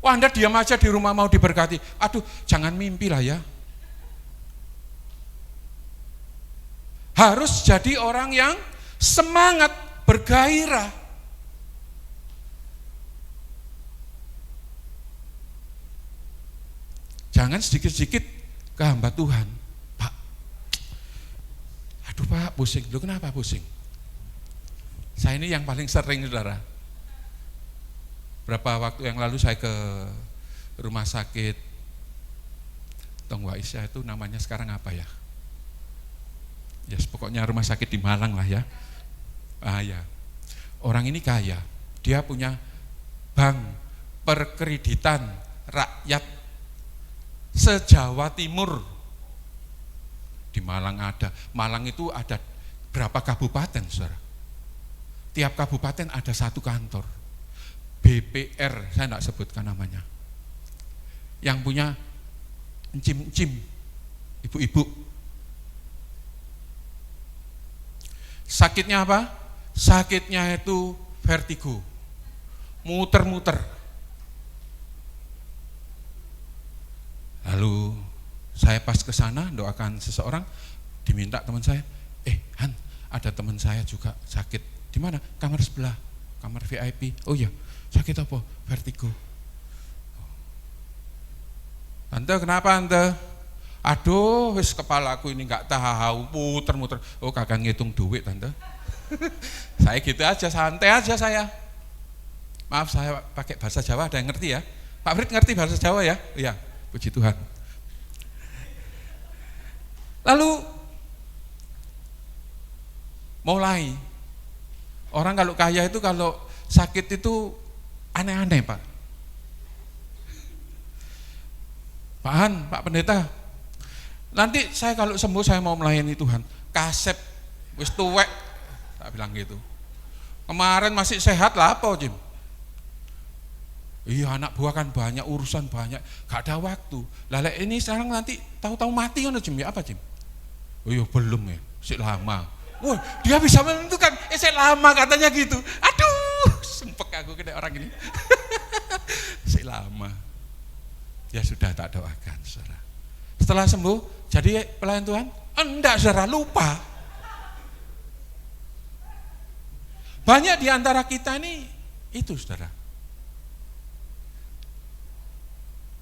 Wah, Anda diam aja di rumah mau diberkati. Aduh, jangan mimpi lah ya. Harus jadi orang yang semangat, bergairah. Jangan sedikit-sedikit ke hamba Tuhan. Pak, aduh Pak pusing. Lu kenapa pusing? Saya ini yang paling sering, saudara. Berapa waktu yang lalu saya ke rumah sakit Tongwa Isya, itu namanya sekarang apa ya? Ya pokoknya rumah sakit di Malang lah ya. Ah ya. Orang ini kaya. Dia punya bank perkreditan rakyat se-Jawa Timur. Di Malang ada. Malang itu ada berapa kabupaten, saudara? Tiap kabupaten ada satu kantor. BPR, saya enggak sebutkan namanya. Yang punya encim-encim, ibu-ibu. Sakitnya apa? Sakitnya itu vertigo, muter-muter. Lalu saya pas ke sana doakan seseorang, diminta teman saya, Han, ada teman saya juga sakit. Di mana? Kamar sebelah, kamar VIP. Oh iya, sakit apa? Vertigo. Tante, kenapa Tante? Aduh, wis kepalaku ini nggak tahu, muter-muter. Oh, kagak ngitung duit Tante. Saya gitu aja, santai aja saya. Maaf saya pakai bahasa Jawa, ada yang ngerti ya? Pak Frit ngerti bahasa Jawa ya? Iya, puji Tuhan. Lalu mulai, orang kalau kaya itu kalau sakit itu aneh-aneh Pak. Pak Han, Pak Pendeta, nanti saya kalau sembuh saya mau melayani Tuhan. Kasep, wis tuwek, tak bilang gitu. Kemarin masih sehat lah apa Jim? Iya anak buah kan banyak, urusan banyak, gak ada waktu. Lalu ini sekarang nanti tahu-tahu mati kan Jim ya apa Jim? Oh iya belum ya, masih lama. Wah dia bisa menentukan, saya lama katanya gitu. Aduh, sempek aku kena orang ini. Masih lama. Ya sudah tak doakan saudara. Setelah sembuh jadi pelayan Tuhan? Enggak saudara, lupa. Banyak di antara kita ini itu saudara.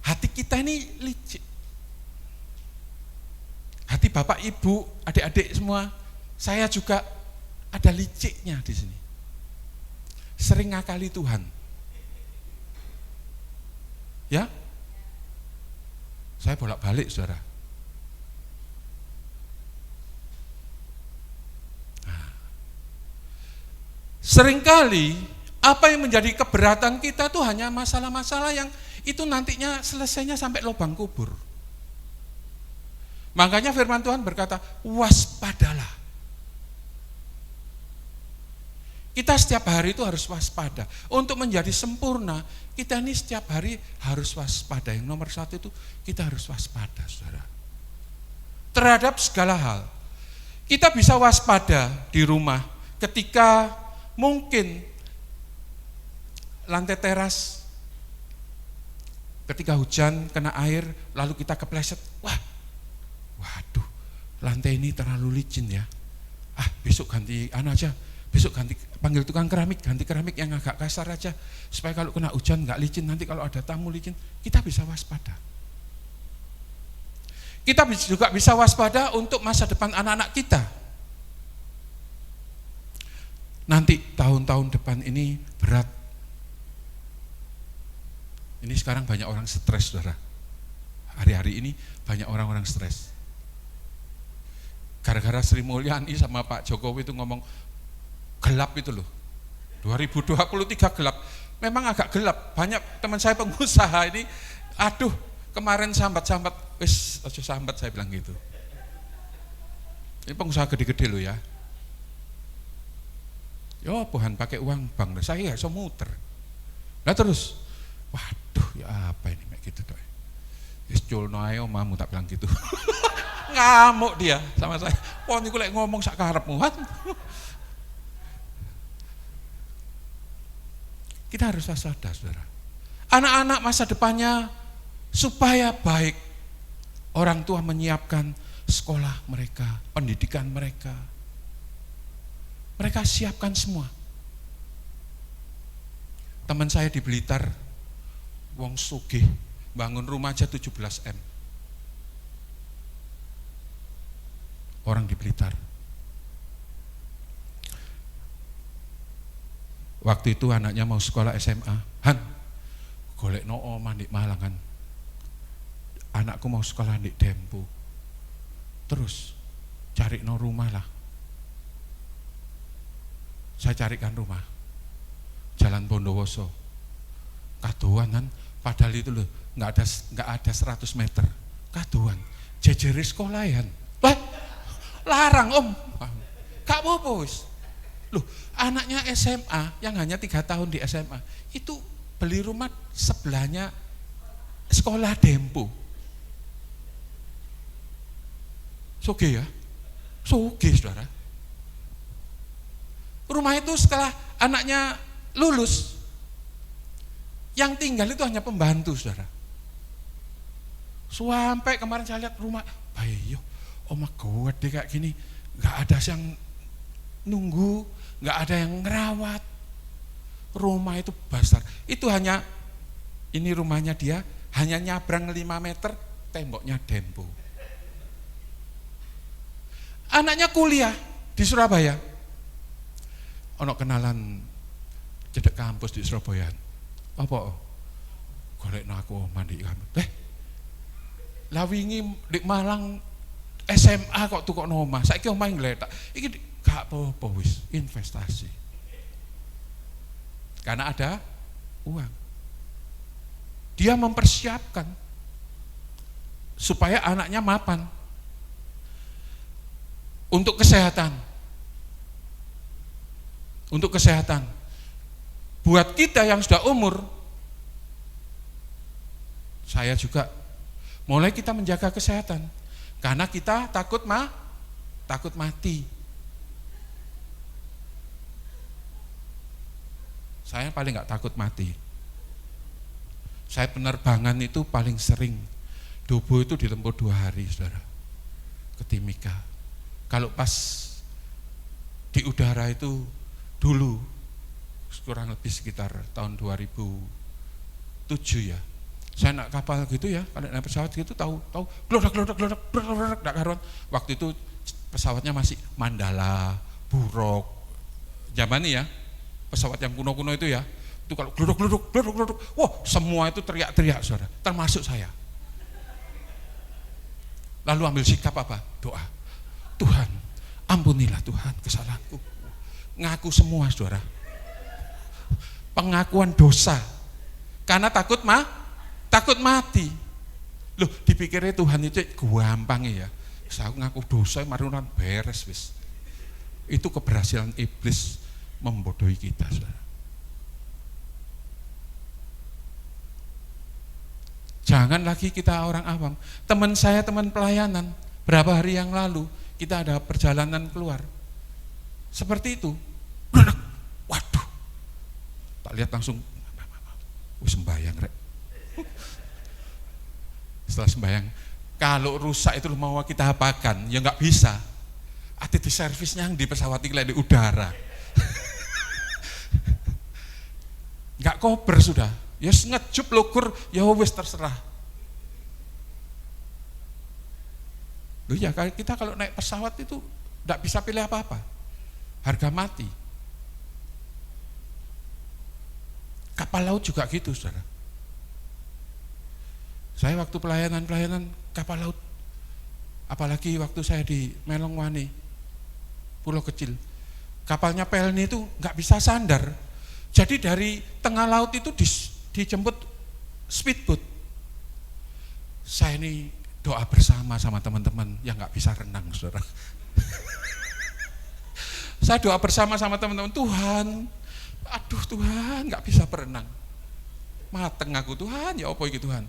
Hati kita ini licik. Hati bapak ibu, adik-adik semua, saya juga ada liciknya di sini. Sering ngakali Tuhan. Ya? Saya bolak-balik saudara. Nah, seringkali apa yang menjadi keberatan kita tuh hanya masalah-masalah yang itu nantinya selesainya sampai lubang kubur. Makanya firman Tuhan berkata, waspadalah. Kita setiap hari itu harus waspada. Untuk menjadi sempurna, kita ini setiap hari harus waspada. Yang nomor satu itu kita harus waspada, saudara. Terhadap segala hal. Kita bisa waspada di rumah ketika mungkin lantai teras, ketika hujan kena air, lalu kita kepleset. Waduh, lantai ini terlalu licin ya. Besok ganti aja. Besok panggil tukang keramik, ganti keramik yang agak kasar aja, supaya kalau kena hujan nggak licin, nanti kalau ada tamu licin, kita bisa waspada. Kita juga bisa waspada untuk masa depan anak-anak kita. Nanti tahun-tahun depan ini berat. Ini sekarang banyak orang stres, saudara. Hari-hari ini banyak orang-orang stres. Gara-gara Sri Mulyani sama Pak Jokowi itu ngomong, gelap itu loh, 2023 gelap, memang agak gelap. Banyak teman saya pengusaha ini, aduh kemarin sambat-sambat, ojo sambat saya bilang gitu. Ini pengusaha gede-gede loh ya. Yo Tuhan pakai uang bank, saya so muter. Nah terus, waduh ya apa ini kayak gitu doy. Culno ae omamu tak bilang gitu. Ngamuk dia sama saya. Wah niku lek ngomong sak karepmu. Kita harus waspada, saudara. Anak-anak masa depannya supaya baik, orang tua menyiapkan sekolah mereka, pendidikan mereka. Mereka siapkan semua. Teman saya di Blitar, wong sugih, bangun rumah aja 17M. Orang di Blitar. Waktu itu anaknya mau sekolah SMA, Han, golek no omah di Malang kan. Anakku mau sekolah di Dempu. Terus cari no rumah lah. Saya carikan rumah. Jalan Bondowoso. Kaduan kan, padahal itu loh nggak ada 100 meter. Kaduan, jejeri sekolahan. Wah, larang om. Gak apa-apa wis. Loh, anaknya SMA yang hanya 3 tahun di SMA itu beli rumah sebelahnya sekolah Dempo. Soge ya, soge saudara. Rumah itu setelah anaknya lulus, yang tinggal itu hanya pembantu saudara. Sampai kemarin saya lihat rumah, bayo, omah gede kayak gini, nggak ada yang nunggu, nggak ada yang ngerawat. Rumah itu besar. Itu hanya, ini rumahnya dia, hanya nyabrang 5 meter, temboknya Dempo. Anaknya kuliah di Surabaya. ono kenalan cedek kampus di Surabaya. Apa? Golekno aku mandi kampus. Lah wingi di Malang SMA kok tukokno omah. Saiki omah ngletak. Iki gak apa-apa wis, investasi. Karena ada uang. Dia mempersiapkan supaya anaknya mapan. Untuk kesehatan. Untuk kesehatan. Buat kita yang sudah umur, saya juga mulai kita menjaga kesehatan. Karena kita takut mati. Saya paling nggak takut mati. Saya penerbangan itu paling sering. Dobo itu ditempuh 2 hari, saudara. Ke Timika. Kalau pas di udara itu dulu, kurang lebih sekitar tahun 2007 ya. Saya naik kapal gitu ya, kalau naik pesawat gitu tahu glodak, enggak karuan. Waktu itu pesawatnya masih Mandala, Buruk. Zaman ini ya, pesawat yang kuno-kuno itu ya. Itu kalau glodok, wah semua itu teriak-teriak, saudara, termasuk saya. Lalu ambil sikap apa? Doa. Tuhan, ampunilah Tuhan kesalahanku. Ngaku semua, saudara. Pengakuan dosa. Karena takut mati. Loh, dipikirnya Tuhan itu gampang ya. Saya ngaku dosa, marunan beres wis. Itu keberhasilan iblis membodohi kita, saudara. Jangan lagi kita orang awam. Teman saya, teman pelayanan, berapa hari yang lalu kita ada perjalanan keluar. Seperti itu. Waduh. Tak lihat langsung sembahyang rek. Setelah sembahyang, kalau rusak itu mau kita apakan? Ya nggak bisa. Ada di servisnya yang di pesawat ini di udara. Nggak kober sudah. Ya ngejup lokur, ya wis terserah. Loh ya kita kalau naik pesawat itu nggak bisa pilih apa-apa. Harga mati. Kapal laut juga gitu, saudara. Saya waktu pelayanan kapal laut, apalagi waktu saya di Melongwani, pulau kecil, kapalnya Pelni itu nggak bisa sandar. Jadi dari tengah laut itu dijemput speedboat. Saya ini doa bersama sama teman-teman yang nggak bisa renang, saudara. Saya doa bersama sama teman-teman, Tuhan, aduh Tuhan, nggak bisa berenang. Mateng aku, Tuhan, ya apa iki Tuhan.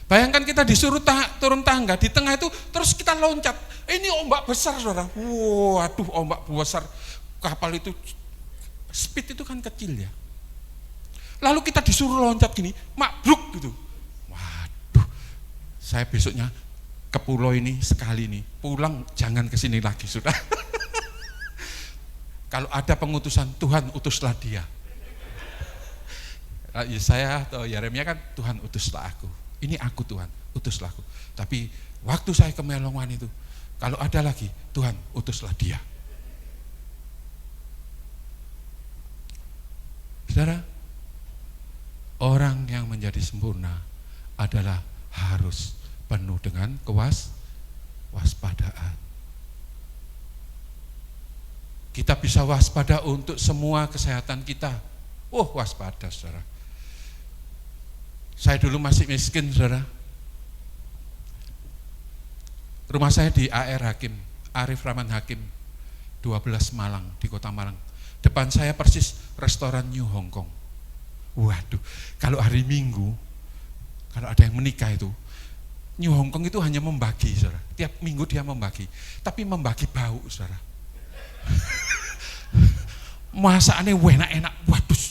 Bayangkan kita disuruh turun tangga di tengah itu, terus kita loncat. Ini ombak besar, saudara. Waduh, ombak besar. Kapal itu speed itu kan kecil ya. Lalu kita disuruh loncat gini, mabruk gitu. Waduh, saya besoknya ke pulau ini sekali nih, pulang jangan ke sini lagi sudah. Kalau ada pengutusan, Tuhan utuslah dia. Saya atau Yeremia kan, Tuhan utuslah aku. Ini aku Tuhan, utuslah aku. Tapi waktu saya ke Melongan itu, kalau ada lagi, Tuhan utuslah dia. Saudara, orang yang menjadi sempurna adalah harus penuh dengan kewaspadaan. Kita bisa waspada untuk semua kesehatan kita. Waspada, saudara. Saya dulu masih miskin, saudara. Rumah saya di AR Hakim, Arif Rahman Hakim, 12 Malang, di kota Malang. Depan saya persis restoran New Hong Kong. Waduh, kalau hari Minggu, kalau ada yang menikah itu, New Hong Kong itu hanya membagi, saudara. Tiap minggu dia membagi, tapi membagi bau, saudara. Masakannya enak-enak, waduh,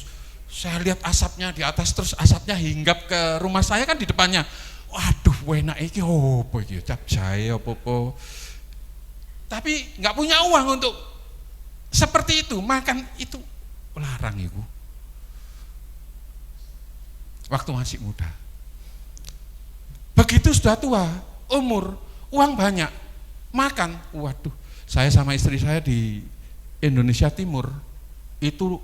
saya lihat asapnya di atas, terus asapnya hinggap ke rumah saya kan di depannya. Waduh, enak iki opo iki, capcay opo. Tapi nggak punya uang untuk seperti itu, makan itu larang ibu. Waktu masih muda. Begitu sudah tua, umur, uang banyak, makan, waduh. Saya sama istri saya di Indonesia Timur itu,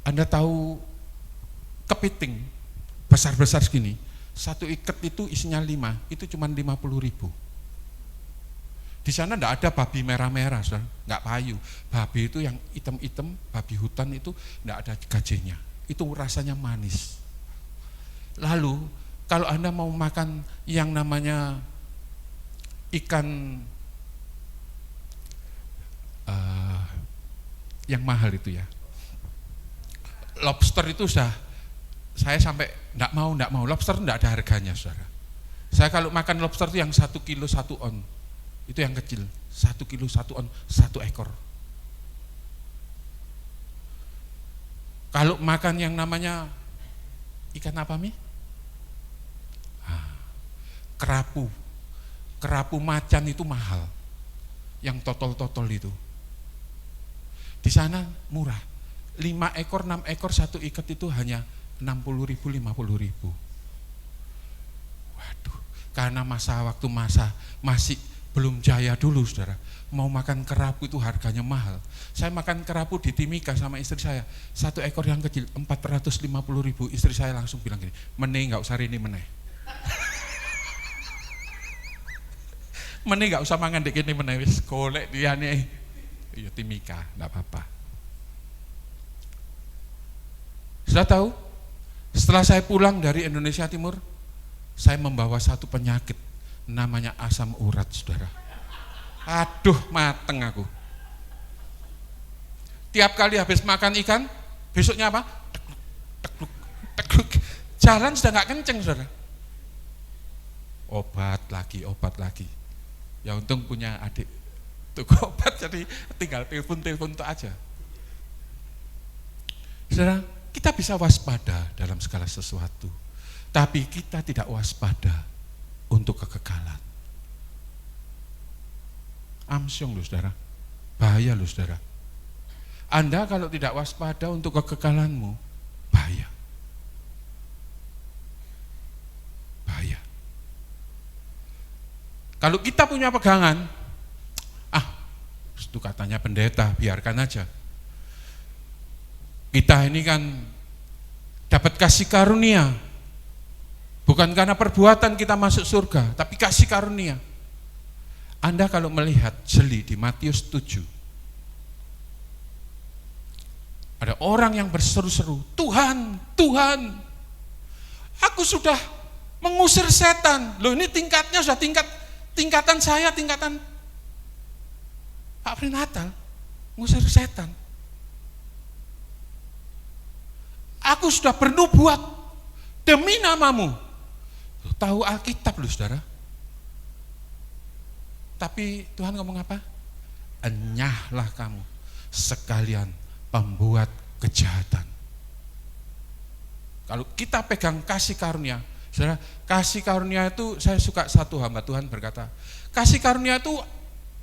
Anda tahu kepiting besar-besar segini, satu ikat itu isinya 5, itu cuma 50.000. Di sana enggak ada babi merah-merah, saudara, enggak payu. Babi itu yang hitam-hitam, babi hutan itu enggak ada gajinya. Itu rasanya manis. Lalu kalau Anda mau makan yang namanya ikan yang mahal itu ya, lobster itu sudah saya sampai enggak mau, lobster enggak ada harganya, saudara. Saya kalau makan lobster itu yang 1 kilo 1 on, itu yang kecil, 1 kilo 1 on, 1 ekor. Kalau makan yang namanya ikan apa, Mi? Kerapu macan itu mahal, yang totol-totol itu. Di sana murah, 5 ekor, 6 ekor satu ikat itu hanya 60.000, 50.000. Waduh, karena waktu masih belum jaya dulu, saudara, mau makan kerapu itu harganya mahal. Saya makan kerapu di Timika sama istri saya, 1 ekor yang kecil 450.000. Istri saya langsung bilang gini, meneh nggak usah ini meneh. Meneh nggak usah mangan dek ini meneh, wis golek dia nih. Iya Timika, enggak apa-apa. Sudah tahu? Setelah saya pulang dari Indonesia Timur, saya membawa satu penyakit namanya asam urat, saudara. Aduh, mateng aku. Tiap kali habis makan ikan, besoknya apa? Tekluk. Jalan sudah nggak kenceng, saudara. Obat lagi. Ya untung punya adik tukang obat, jadi tinggal telepon itu aja. Saudara, kita bisa waspada dalam segala sesuatu, tapi kita tidak waspada untuk kekekalan. Amsyong loh, saudara, bahaya loh, saudara. Anda kalau tidak waspada untuk kekekalanmu, bahaya. Bahaya. Kalau kita punya pegangan, itu katanya pendeta, biarkan aja. Kita ini kan dapat kasih karunia, bukan karena perbuatan kita masuk surga, tapi kasih karunia. Anda kalau melihat jeli di Matius 7, ada orang yang berseru-seru, Tuhan, aku sudah mengusir setan. Loh, ini tingkatnya sudah tingkatan saya, tingkatan Pak Fri Natal, ngusir setan. Aku sudah bernubuat demi namamu. Tahu Alkitab loh, saudara. Tapi Tuhan ngomong apa? Enyahlah kamu sekalian pembuat kejahatan. Kalau kita pegang kasih karunia, saudara, kasih karunia itu, saya suka satu hamba Tuhan berkata, kasih karunia itu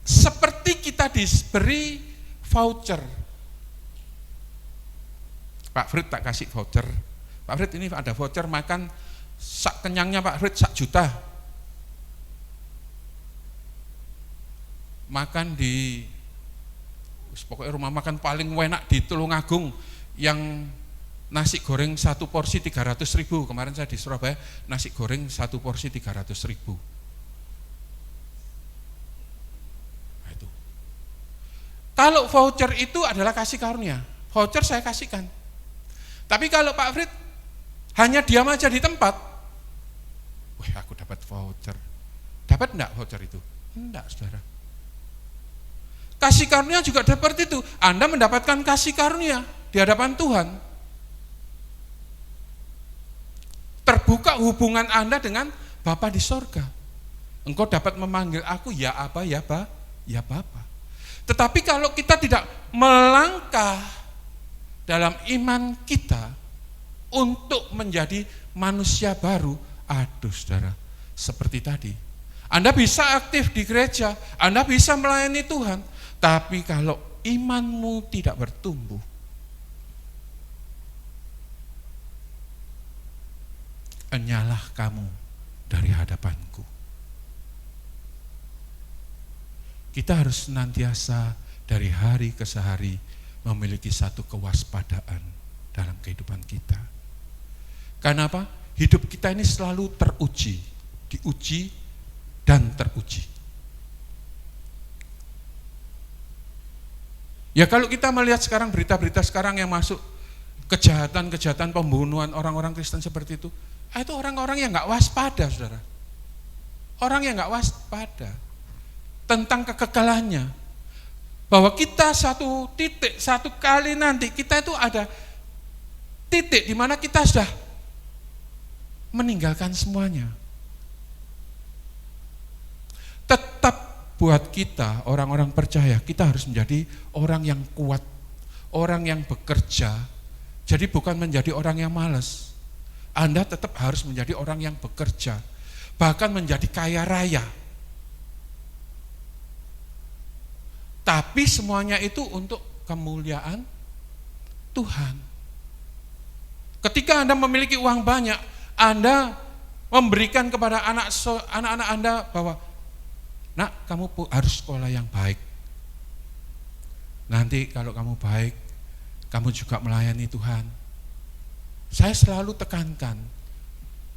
seperti kita diberi voucher. Pak Frit tak kasih voucher. Pak Frit ini ada voucher makan sak kenyangnya Pak Frit 1 juta. Makan di pokoknya rumah makan paling enak di Tulungagung yang nasi goreng 1 porsi 300.000. Kemarin saya di Surabaya nasi goreng 1 porsi 300.000. Kalau voucher itu adalah kasih karunia, voucher saya kasihkan. Tapi kalau Pak Frit hanya diam aja di tempat, wah aku dapat voucher. Dapat enggak voucher itu? Enggak, saudara. Kasih karunia juga seperti itu. Anda mendapatkan kasih karunia di hadapan Tuhan. Terbuka hubungan Anda dengan Bapa di sorga. Engkau dapat memanggil aku ya Aba, ya Bapa. Tetapi kalau kita tidak melangkah dalam iman kita untuk menjadi manusia baru, aduh saudara, seperti tadi, Anda bisa aktif di gereja, Anda bisa melayani Tuhan, tapi kalau imanmu tidak bertumbuh, enyahlah kamu dari hadapanku. Kita harus senantiasa dari hari ke hari memiliki satu kewaspadaan dalam kehidupan kita. Karena apa? Hidup kita ini selalu teruji, diuji dan teruji. Ya kalau kita melihat sekarang berita-berita sekarang yang masuk, kejahatan-kejahatan pembunuhan orang-orang Kristen seperti itu orang-orang yang nggak waspada, saudara. Orang yang nggak waspada tentang kekekalannya, bahwa kita satu titik, satu kali nanti kita itu ada titik di mana kita sudah meninggalkan semuanya. Tetap buat kita orang-orang percaya, kita harus menjadi orang yang kuat, orang yang bekerja. Jadi bukan menjadi orang yang malas. Anda tetap harus menjadi orang yang bekerja, bahkan menjadi kaya raya. Tapi semuanya itu untuk kemuliaan Tuhan. Ketika Anda memiliki uang banyak, Anda memberikan kepada anak-anak Anda bahwa, nak, kamu harus sekolah yang baik. Nanti kalau kamu baik, kamu juga melayani Tuhan. Saya selalu tekankan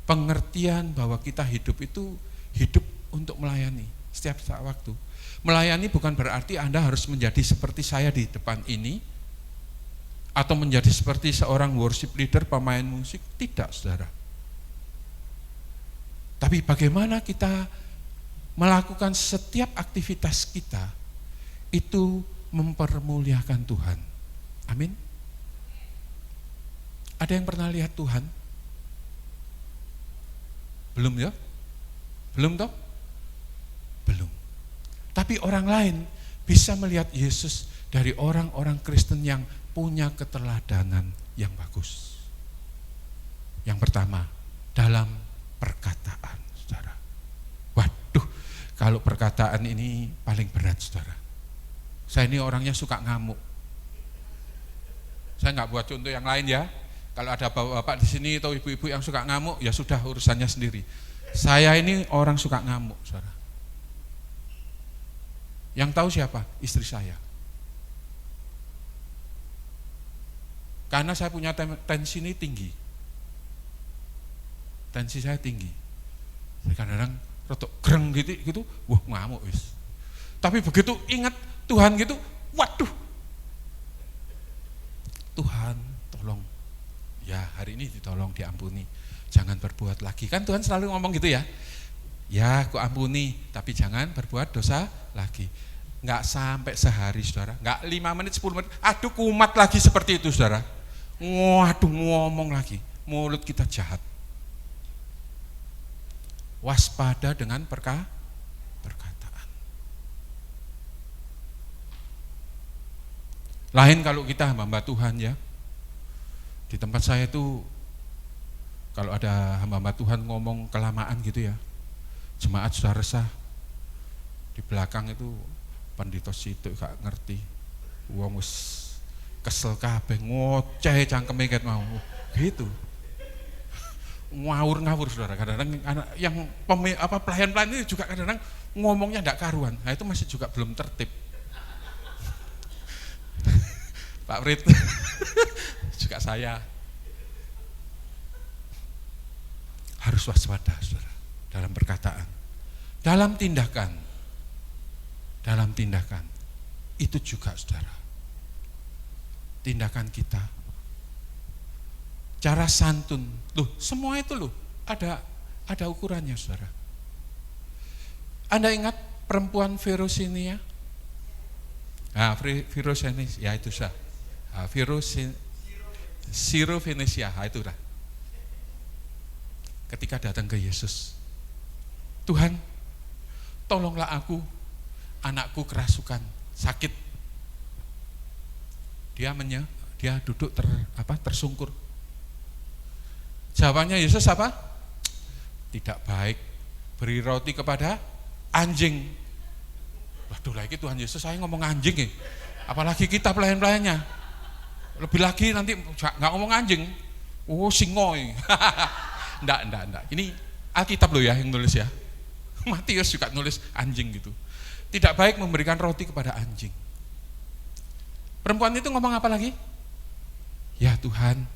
pengertian bahwa kita hidup itu hidup untuk melayani setiap saat waktu. Melayani bukan berarti Anda harus menjadi seperti saya di depan ini, atau menjadi seperti seorang worship leader, pemain musik. Tidak, saudara. Tapi bagaimana kita melakukan setiap aktivitas kita itu mempermuliakan Tuhan. Amin. Ada yang pernah lihat Tuhan? Belum ya? Belum toh? Belum. Tapi orang lain bisa melihat Yesus dari orang-orang Kristen yang punya keteladanan yang bagus. Yang pertama, dalam perkataan, saudara. Waduh, kalau perkataan ini paling berat, saudara. Saya ini orangnya suka ngamuk. Saya nggak buat contoh yang lain ya. Kalau ada bapak-bapak di sini atau ibu-ibu yang suka ngamuk, ya sudah, urusannya sendiri. Saya ini orang suka ngamuk, saudara. Yang tahu siapa? Istri saya. Karena saya punya tensi ini tinggi. Tensi saya tinggi. Kadang-kadang rotok greng gitu, wah ngamuk wis. Tapi begitu ingat Tuhan gitu, waduh. Tuhan, tolong. Ya, hari ini ditolong, diampuni. Jangan berbuat lagi. Kan Tuhan selalu ngomong gitu ya. Ya, aku ampuni, tapi jangan berbuat dosa lagi. Enggak sampai sehari, saudara. Enggak 5 menit, 10 menit. Aduh, kumat lagi seperti itu, saudara. Waduh, ngomong lagi. Mulut kita jahat. Waspada dengan perkataan. Lain kalau kita hamba Tuhan ya. Di tempat saya itu kalau ada hamba Tuhan ngomong kelamaan gitu ya, jemaat sudah resah. Di belakang itu pendeta situ gak ngerti, wong wis kesel kabeh, ngoceh cangkeme ket mau gitu. Ngawur-ngawur, saudara. Kadang-kadang yang pelayan-pelayan ini juga kadang-kadang ngomongnya ndak karuan. Nah itu masih juga belum tertib. Pak Frit juga saya harus waspada, saudara, dalam perkataan, dalam tindakan itu juga, saudara. Tindakan kita, cara santun, semua itu ada ukurannya, saudara. Anda ingat perempuan Virosinia? Virosinia, ya itu sah. Siro Venesia, itu dah. Ketika datang ke Yesus, Tuhan, tolonglah aku, anakku kerasukan, sakit. Dia duduk tersungkur. Jawabannya Yesus apa? Tidak baik beri roti kepada anjing. Waduh, lagi Tuhan Yesus saya ngomong anjing ya. Apalagi kita pelayan-pelayannya. Lebih lagi nanti nggak ngomong anjing. Oh, singoy. Enggak. Ini Alkitab loh ya yang nulis ya. Matius juga nulis anjing gitu. Tidak baik memberikan roti kepada anjing. Perempuan itu ngomong apa lagi? Ya Tuhan,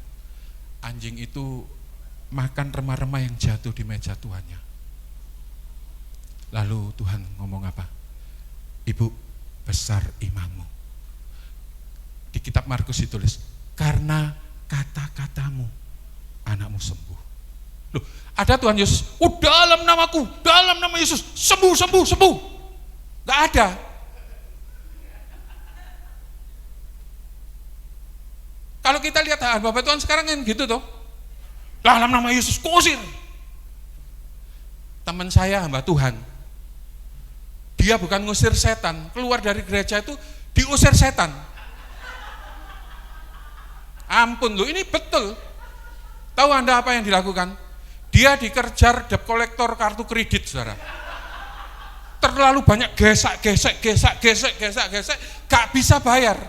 anjing itu makan remah-remah yang jatuh di meja tuannya. Lalu Tuhan ngomong apa? Ibu, besar imanmu. Di kitab Markus ditulis, karena kata-katamu anakmu sembuh. Loh, ada Tuhan Yesus, dalam namaku, dalam nama Yesus, sembuh, sembuh, sembuh. Gak ada. Kalau kita lihat Bapak Tuhan sekarang kan gitu toh. Dalam nama Yesus, kusir. Teman saya hamba Tuhan, dia bukan ngusir setan, keluar dari gereja itu diusir setan. Ampun loh, ini betul. Tahu Anda apa yang dilakukan? Dia dikejar debt kolektor kartu kredit, saudara. Terlalu banyak gesek, gak bisa bayar.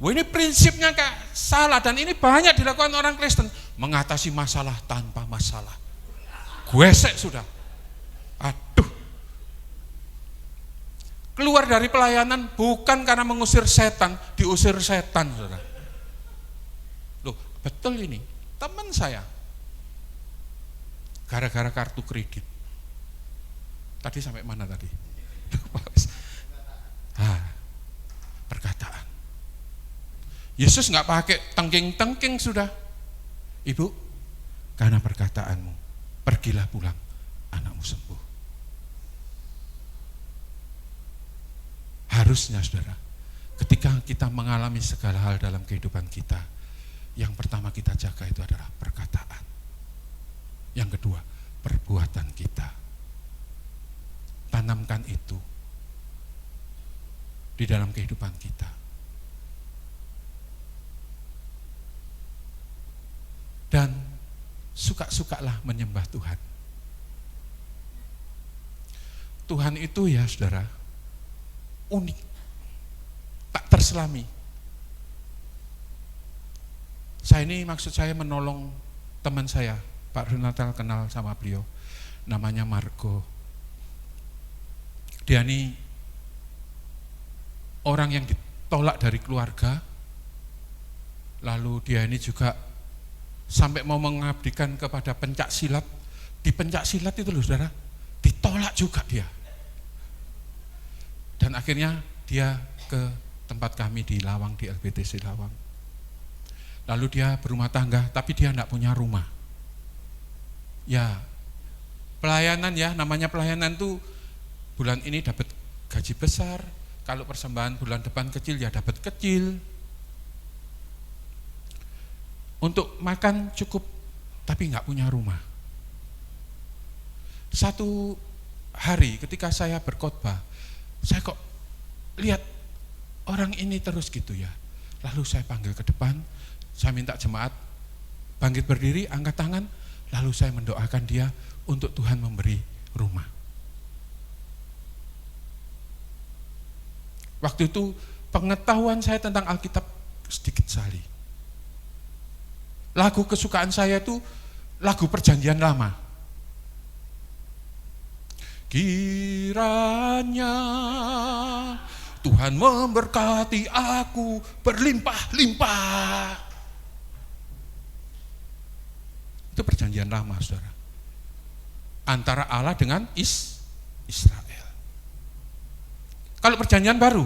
Wah, ini prinsipnya salah, dan ini banyak dilakukan orang Kristen. Mengatasi masalah tanpa masalah. Gesek sudah. Aduh. Keluar dari pelayanan bukan karena mengusir setan, diusir setan, saudara. Loh, betul ini. Teman saya, gara-gara kartu kredit. Tadi sampai mana tadi? Perkataan. Yesus nggak pakai tengking-tengking sudah. Ibu, karena perkataanmu, pergilah pulang, anakmu sembuh. Harusnya saudara, ketika kita mengalami segala hal dalam kehidupan kita, yang pertama kita jaga itu adalah perkataan. Yang kedua, perbuatan kita. Tanamkan itu di dalam kehidupan kita. Dan suka-sukalah menyembah Tuhan. Tuhan itu ya saudara, unik, tak terselami. Maksud saya menolong teman saya, Pak Renatal kenal sama beliau, namanya Marco. Dia ini orang yang ditolak dari keluarga, lalu dia ini juga sampai mau mengabdikan kepada pencak silat. Di pencak silat itu loh saudara, ditolak juga dia. Dan akhirnya dia ke tempat kami di Lawang, di LBTC Lawang. Lalu dia berumah tangga, tapi dia enggak punya rumah. Ya, pelayanan ya, namanya pelayanan tuh bulan ini dapat gaji besar, kalau persembahan bulan depan kecil ya dapat kecil. Untuk makan cukup, tapi enggak punya rumah. Satu hari ketika saya berkhotbah, saya kok lihat orang ini terus gitu ya. Lalu saya panggil ke depan, saya minta jemaat bangkit berdiri, angkat tangan, lalu saya mendoakan dia untuk Tuhan memberi rumah. Waktu itu pengetahuan saya tentang Alkitab sedikit sekali. Lagu kesukaan saya itu lagu Perjanjian Lama. Kiranya Tuhan memberkati aku berlimpah-limpah. Itu Perjanjian Lama, saudara. Antara Allah dengan Israel. Kalau Perjanjian Baru,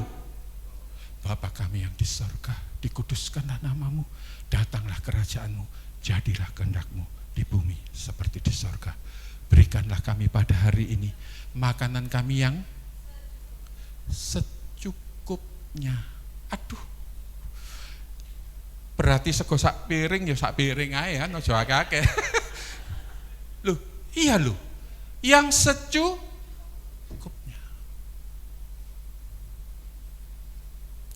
Bapa kami yang di surga, dikuduskanlah namamu, datanglah kerajaanmu, jadilah kehendakmu di bumi seperti di surga. Berikanlah kami pada hari ini makanan kami yang secukupnya. Aduh, berarti sego sak piring ya sak piring ae kan, aja akeh-akeh. Loh, iya loh, yang secukupnya.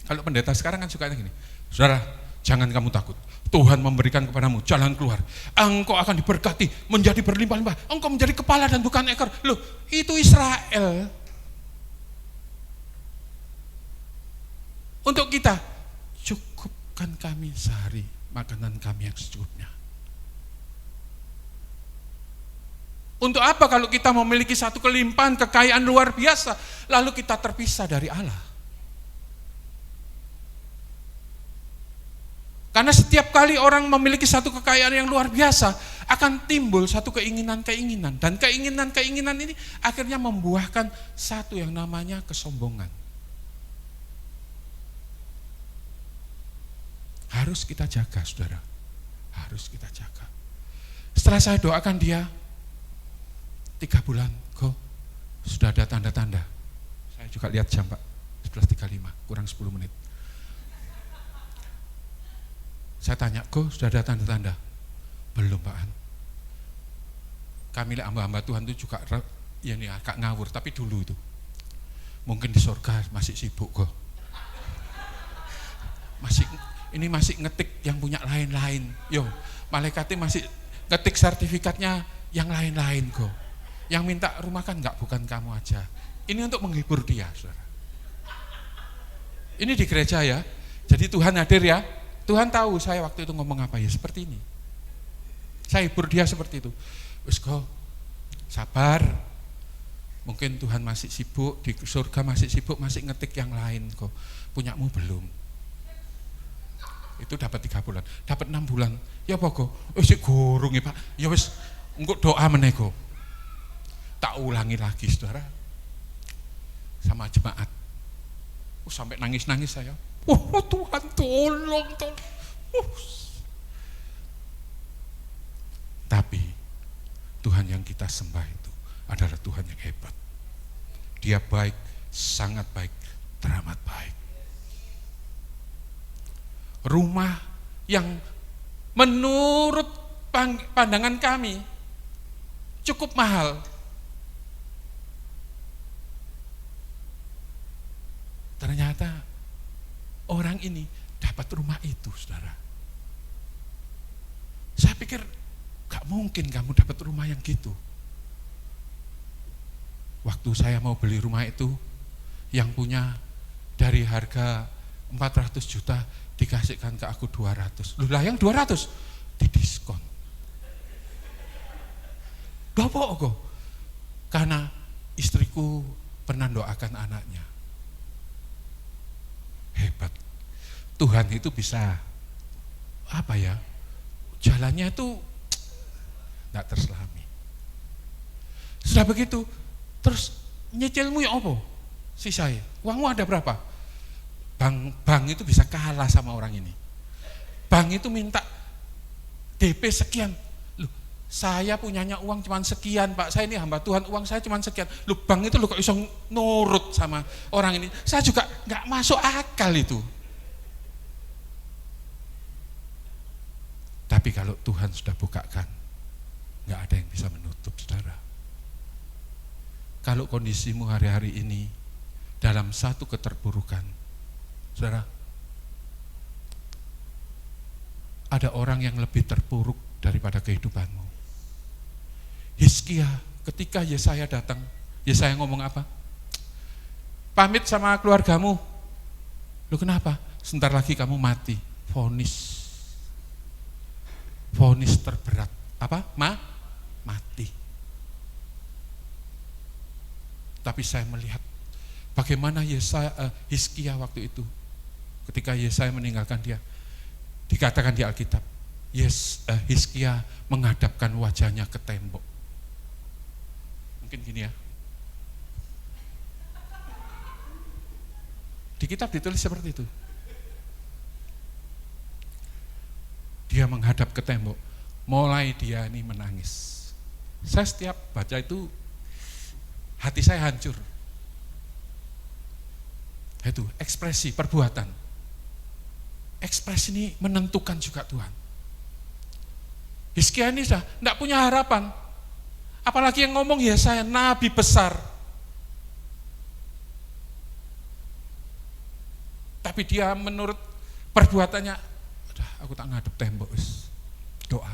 Kalau pendeta sekarang kan sukanya gini, saudara, jangan kamu takut. Tuhan memberikan kepadamu jalan keluar. Engkau akan diberkati, menjadi berlimpah-limpah. Engkau menjadi kepala dan bukan ekor. Loh, itu Israel. Untuk kita, cukupkan kami sehari makanan kami yang secukupnya. Untuk apa kalau kita memiliki satu kelimpahan, kekayaan luar biasa, lalu kita terpisah dari Allah? Karena setiap kali orang memiliki satu kekayaan yang luar biasa, akan timbul satu keinginan-keinginan. Dan keinginan-keinginan ini akhirnya membuahkan satu yang namanya kesombongan. Harus kita jaga, saudara. Harus kita jaga. Setelah saya doakan dia, 3 bulan, kok sudah ada tanda-tanda. Saya juga lihat jam Pak, 11.35, kurang 10 menit. Saya tanya, kok sudah ada tanda-tanda? Belum Pak An. Kami hamba-hamba Tuhan itu juga ya nih, agak ngawur, tapi dulu itu. Mungkin di surga masih sibuk kok. Masih ngetik yang punya lain-lain. Yo, malaikatnya masih ngetik sertifikatnya yang lain-lain kok. Yang minta rumah kan bukan kamu aja. Ini untuk menghibur dia, saudara. Ini di gereja ya. Jadi Tuhan hadir ya. Tuhan tahu saya waktu itu ngomong apa ya, seperti ini. Saya hibur dia seperti itu. Wis kok, sabar. Mungkin Tuhan masih sibuk, di surga masih sibuk, masih ngetik yang lain kok. Punyamu belum. Itu dapat 3 bulan, dapat 6 bulan. Ya apa kok? Wis gurung ya Pak. Ya wis engko doa meneh kok. Tak ulangi lagi, saudara. Sama jemaat. Sampai nangis-nangis saya. Oh Tuhan tolong. Tapi Tuhan yang kita sembah itu adalah Tuhan yang hebat. Dia baik, sangat baik, teramat baik. Rumah yang menurut pandangan kami cukup mahal. Ternyata orang ini dapat rumah itu, saudara. Saya pikir gak mungkin kamu dapat rumah yang gitu. Waktu saya mau beli rumah itu, yang punya dari harga 400 juta dikasihkan ke aku 200. Loh lah yang 200 didiskon. Bapak kok? Karena istriku pernah doakan anaknya. Hebat. Tuhan itu bisa jalannya itu enggak terselami. Sudah begitu, terus nyicilmu ya apa? Sisanya, uangmu ada berapa? Bank itu bisa kalah sama orang ini. Bank itu minta DP sekian. Loh, saya punyanya uang cuma sekian Pak, saya ini hamba Tuhan, uang saya cuma sekian. Loh, bank itu kok bisa nurut sama orang ini. Saya juga enggak masuk akal itu. Tapi kalau Tuhan sudah bukakan, enggak ada yang bisa menutup, saudara. Kalau kondisimu hari-hari ini dalam satu keterpurukan, saudara, ada orang yang lebih terpuruk daripada kehidupanmu. Hizkia, ketika Yesaya datang, Yesaya ngomong apa? Pamit sama keluargamu. Loh kenapa? Sebentar lagi kamu mati. Vonis terberat. Apa? Mati. Tapi saya melihat bagaimana Hizkia waktu itu, ketika Yesaya meninggalkan dia, dikatakan di Alkitab, Hizkia menghadapkan wajahnya ke tembok. Mungkin gini ya. Di kitab ditulis seperti itu. Dia menghadap ke tembok, mulai dia ini menangis. Saya setiap baca itu, hati saya hancur. Itu ekspresi, perbuatan. Ekspresi ini menentukan juga Tuhan. Hizkia ini sudah tidak punya harapan. Apalagi yang ngomong Yesaya, nabi besar. Tapi dia menurut perbuatannya, aku tak ngadep tembok, doa.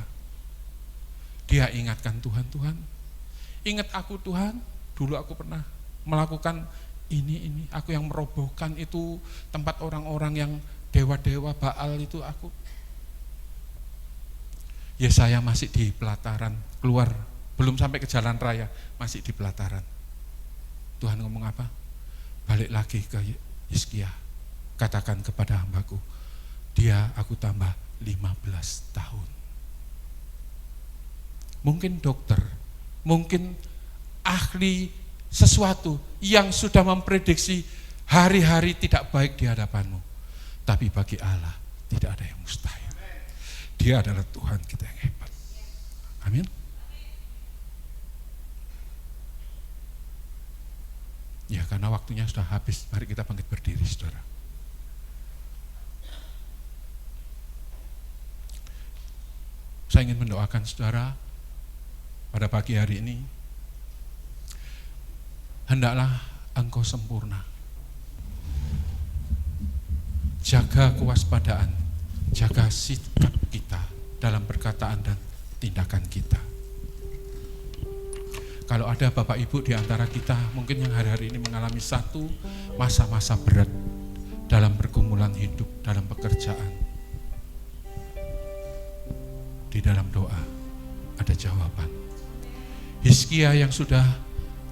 Dia ingatkan Tuhan, ingat aku Tuhan, dulu aku pernah melakukan ini, aku yang merobohkan itu tempat orang-orang yang dewa-dewa Baal itu aku. Yesaya masih di pelataran, keluar, belum sampai ke jalan raya, masih di pelataran. Tuhan ngomong apa? Balik lagi ke Hizkia, katakan kepada hambaku, dia aku tambah 15 tahun. Mungkin dokter, mungkin ahli sesuatu yang sudah memprediksi hari-hari tidak baik di hadapanmu. Tapi bagi Allah tidak ada yang mustahil. Dia adalah Tuhan kita yang hebat. Amin. Ya, karena waktunya sudah habis, mari kita bangkit berdiri, saudara. Saya ingin mendoakan saudara pada pagi hari ini. Hendaklah engkau sempurna. Jaga kewaspadaan, jaga sikap kita dalam perkataan dan tindakan kita. Kalau ada Bapak Ibu di antara kita mungkin yang hari-hari ini mengalami satu masa-masa berat dalam pergumulan hidup, dalam pekerjaan, di dalam doa ada jawaban. Hizkia yang sudah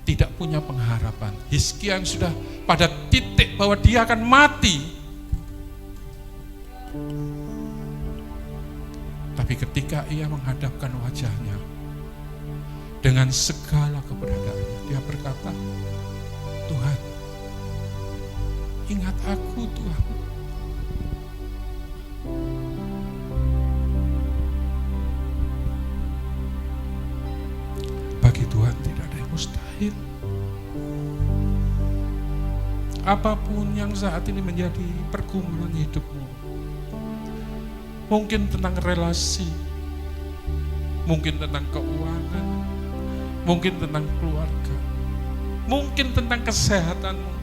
tidak punya pengharapan, Hizkia yang sudah pada titik bahwa dia akan mati, tapi ketika ia menghadapkan wajahnya dengan segala keberadaannya, dia berkata, Tuhan, ingat aku Tuhan. Bagi Tuhan tidak ada yang mustahil. Apapun yang saat ini menjadi pergumulan hidupmu, mungkin tentang relasi, mungkin tentang keuangan, mungkin tentang keluarga, mungkin tentang kesehatanmu,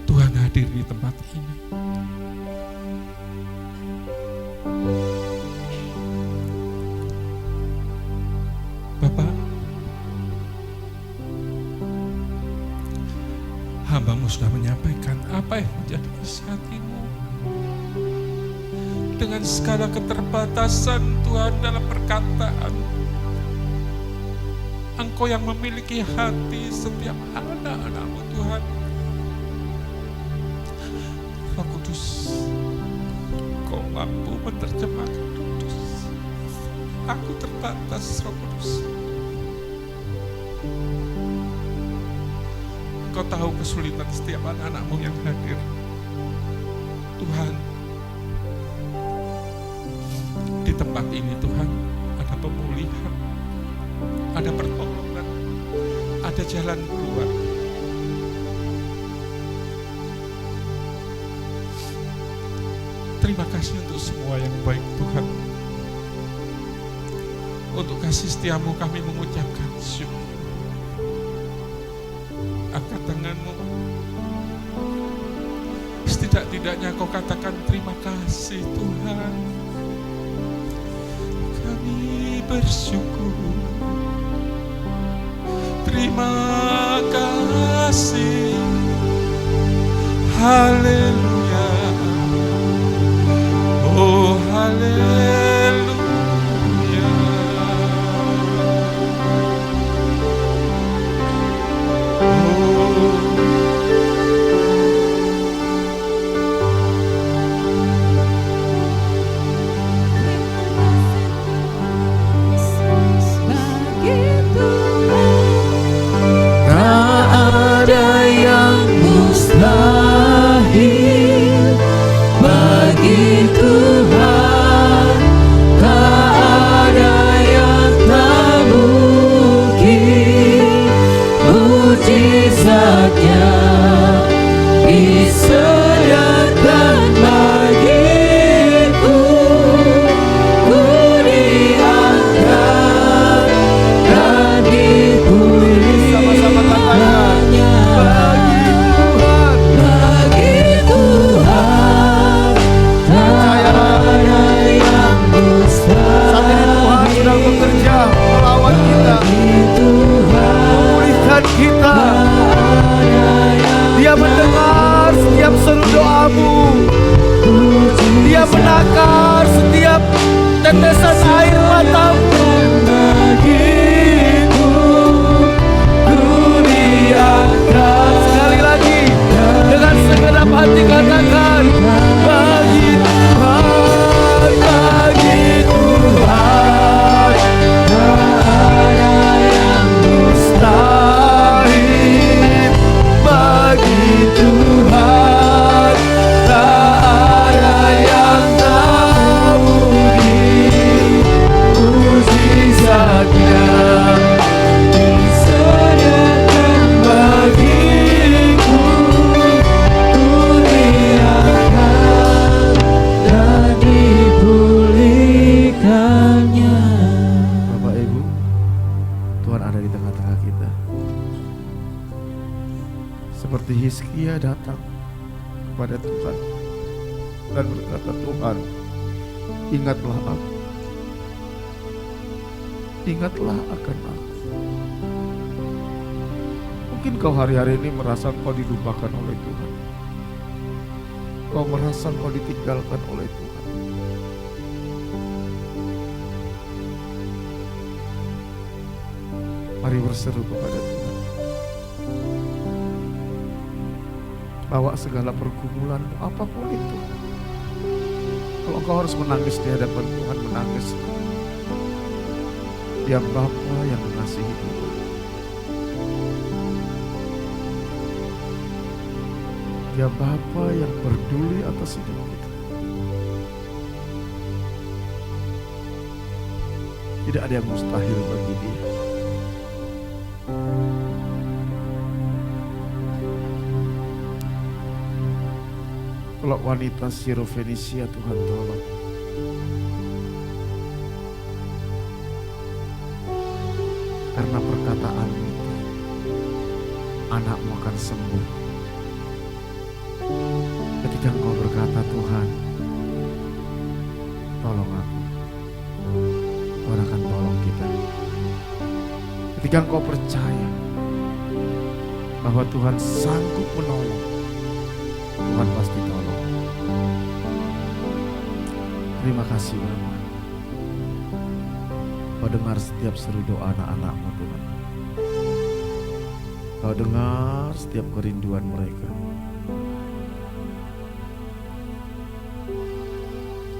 Tuhan hadir di tempat ini. Bapak, hamba-Mu sudah menyampaikan apa yang menjadi isi hatimu. Dengan segala keterbatasan Tuhan dalam perkataan, Engkau yang memiliki hati setiap anak-anak-Mu Tuhan. Roh Kudus, Kau mampu menerjemahkan Kudus. Aku terbatas, Roh Kudus. Kau tahu kesulitan setiap anak-anak-Mu yang hadir. Tuhan, di tempat ini Tuhan ada pemulihan, ada pertolongan, ada jalan keluar. Terima kasih untuk semua yang baik Tuhan. Untuk kasih setiamu kami mengucapkan syukur. Angkat tanganmu. Setidak-tidaknya kau katakan terima kasih Tuhan. Kami bersyukur. Terima kasih. Haleluya. Oh haleluya. Dia mendengar setiap seru doamu. Dia menakar setiap tetesan air matamu. Sekali lagi dengan segenap hati katakan, dan berkata, Tuhan, ingatlah aku. Ingatlah akan aku. Mungkin kau hari-hari ini merasa kau dilupakan oleh Tuhan. Kau merasa kau ditinggalkan oleh Tuhan. Mari berseru kepada Tuhan. Bawa segala pergumulanmu, apapun itu. Kalau kau harus menangis di hadapan Tuhan, menangis. Dia Bapa yang mengasihi kita. Dia Bapa yang peduli atas hidup kita. Tidak ada yang mustahil bagi Dia. Kalau wanita Sirofenisia, Tuhan tolong. Karena perkataan itu, anakmu akan sembuh. Ketika engkau berkata, Tuhan, tolong aku, Tuhan akan tolong kita. Ketika engkau percaya bahwa Tuhan sanggup menolong, Tuhan pasti tolong. Terima kasih Bapa. Kau dengar setiap seru doa anak-anakmu Tuhan. Kau dengar setiap kerinduan mereka.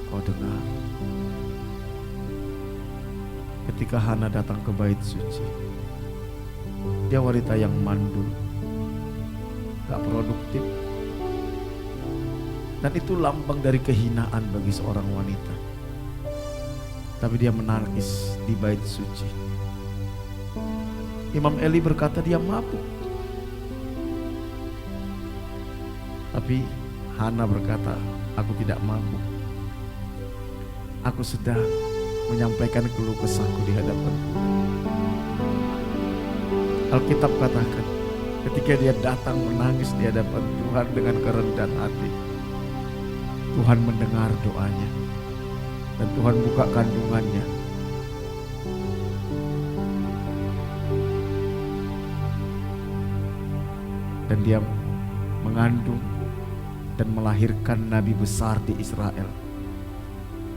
Kau dengar ketika Hana datang ke bait suci. Dia wanita yang mandul, gak produktif. Dan itu lambang dari kehinaan bagi seorang wanita. Tapi dia menangis di bait suci. Imam Eli berkata dia mabuk. Tapi Hana berkata, aku tidak mabuk. Aku sedang menyampaikan keluh kesahku di hadapan Tuhan. Alkitab katakan, ketika dia datang menangis di hadapan Tuhan dengan kerendahan hati, Tuhan mendengar doanya. Dan Tuhan buka kandungannya. Dan dia mengandung dan melahirkan nabi besar di Israel,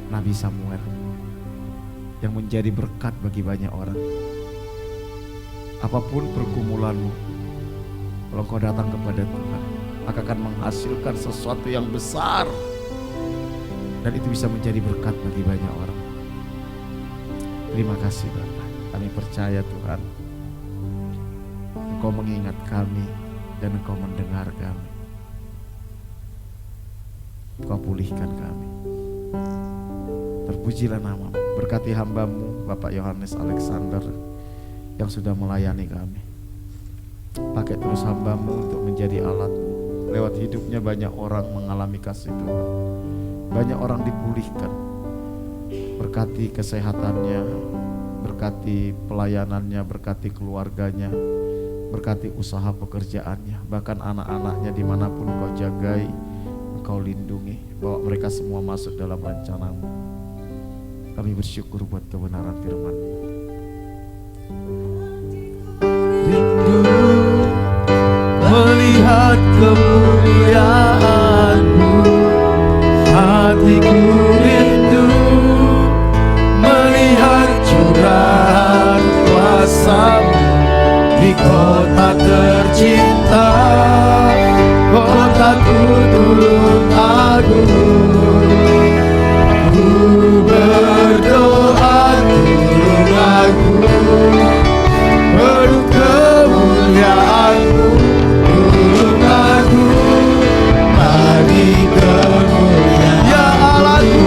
Nabi Samuel, yang menjadi berkat bagi banyak orang. Apapun pergumulanmu, kalau kau datang kepada Tuhan, akan menghasilkan sesuatu yang besar. Dan itu bisa menjadi berkat bagi banyak orang. Terima kasih Bapak. Kami percaya Tuhan, Engkau mengingat kami dan Engkau mendengar kami. Engkau pulihkan kami. Terpujilah nama-Mu. Berkati hamba-Mu Bapak Yohanes Alexander yang sudah melayani kami. Pakai terus hamba-Mu untuk menjadi alat-Mu. Lewat hidupnya banyak orang mengalami kasih Tuhan. Banyak orang dipulihkan. Berkati kesehatannya, berkati pelayanannya, berkati keluarganya, berkati usaha pekerjaannya, bahkan anak-anaknya dimanapun Engkau jagai, Engkau lindungi, bawa mereka semua masuk dalam rencana-Mu. Kami bersyukur buat kebenaran firman-Mu. Rindu melihat kemuliaan-Mu, hatiku rindu melihat curahan kuasa-Mu di kota tercinta, kotaku turun agung. Ku berdoa turun agung, penuh kemuliaan-Mu turun agung. Mari kemuliaan ya Allahku,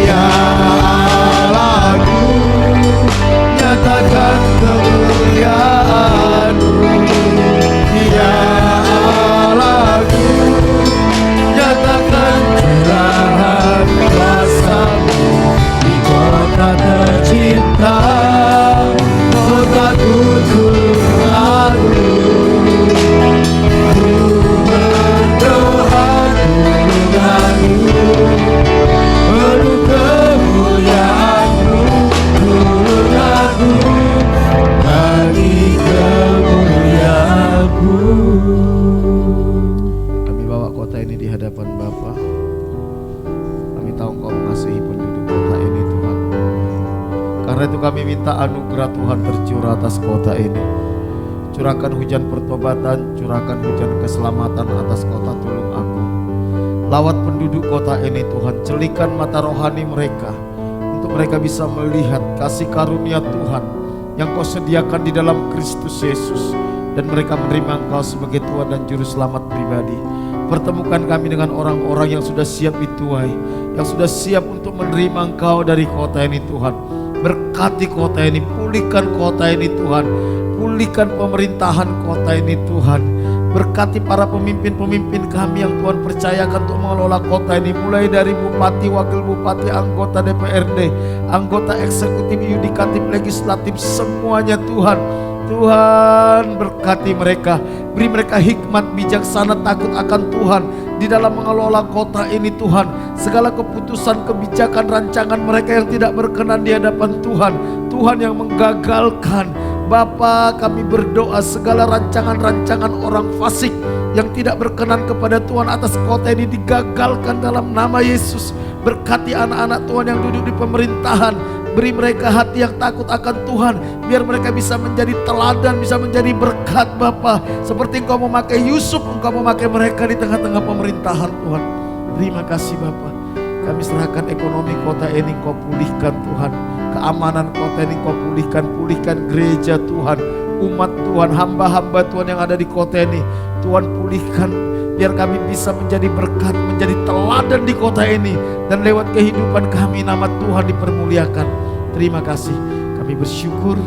ya Allahku, nyatakan kemuliaan-Mu, ya Allahku, nyatakan Karena itu kami minta anugerah Tuhan tercurah atas kota ini. Curahkan hujan pertobatan, curahkan hujan keselamatan atas kota Tulung Agung. Lawat penduduk kota ini Tuhan, celikan mata rohani mereka untuk mereka bisa melihat kasih karunia Tuhan yang Kau sediakan di dalam Kristus Yesus, dan mereka menerima Engkau sebagai Tuhan dan Juru Selamat pribadi. Pertemukan kami dengan orang-orang yang sudah siap dituai, yang sudah siap untuk menerima Engkau dari kota ini Tuhan. Berkati kota ini, pulihkan kota ini Tuhan, pulihkan pemerintahan kota ini Tuhan. Berkati para pemimpin-pemimpin kami yang Tuhan percayakan untuk mengelola kota ini, mulai dari bupati, wakil bupati, anggota DPRD, anggota eksekutif, yudikatif, legislatif, semuanya Tuhan. Tuhan berkati mereka, beri mereka hikmat, bijaksana, takut akan Tuhan di dalam mengelola kota ini Tuhan. Segala keputusan, kebijakan, rancangan mereka yang tidak berkenan di hadapan Tuhan, Tuhan yang menggagalkan. Bapa, kami berdoa segala rancangan-rancangan orang fasik yang tidak berkenan kepada Tuhan atas kota ini digagalkan dalam nama Yesus. Berkati anak-anak Tuhan yang duduk di pemerintahan, beri mereka hati yang takut akan Tuhan, biar mereka bisa menjadi teladan, bisa menjadi berkat Bapa. Seperti Engkau memakai Yusuf, Engkau memakai mereka di tengah-tengah pemerintahan Tuhan. Terima kasih Bapa. Kami serahkan ekonomi kota ini Engkau pulihkan Tuhan. Keamanan kota ini Engkau pulihkan. Pulihkan gereja Tuhan, umat Tuhan, hamba-hamba Tuhan yang ada di kota ini Tuhan pulihkan, biar kami bisa menjadi berkat, menjadi teladan di kota ini, dan lewat kehidupan kami nama Tuhan dipermuliakan. Terima kasih, kami bersyukur.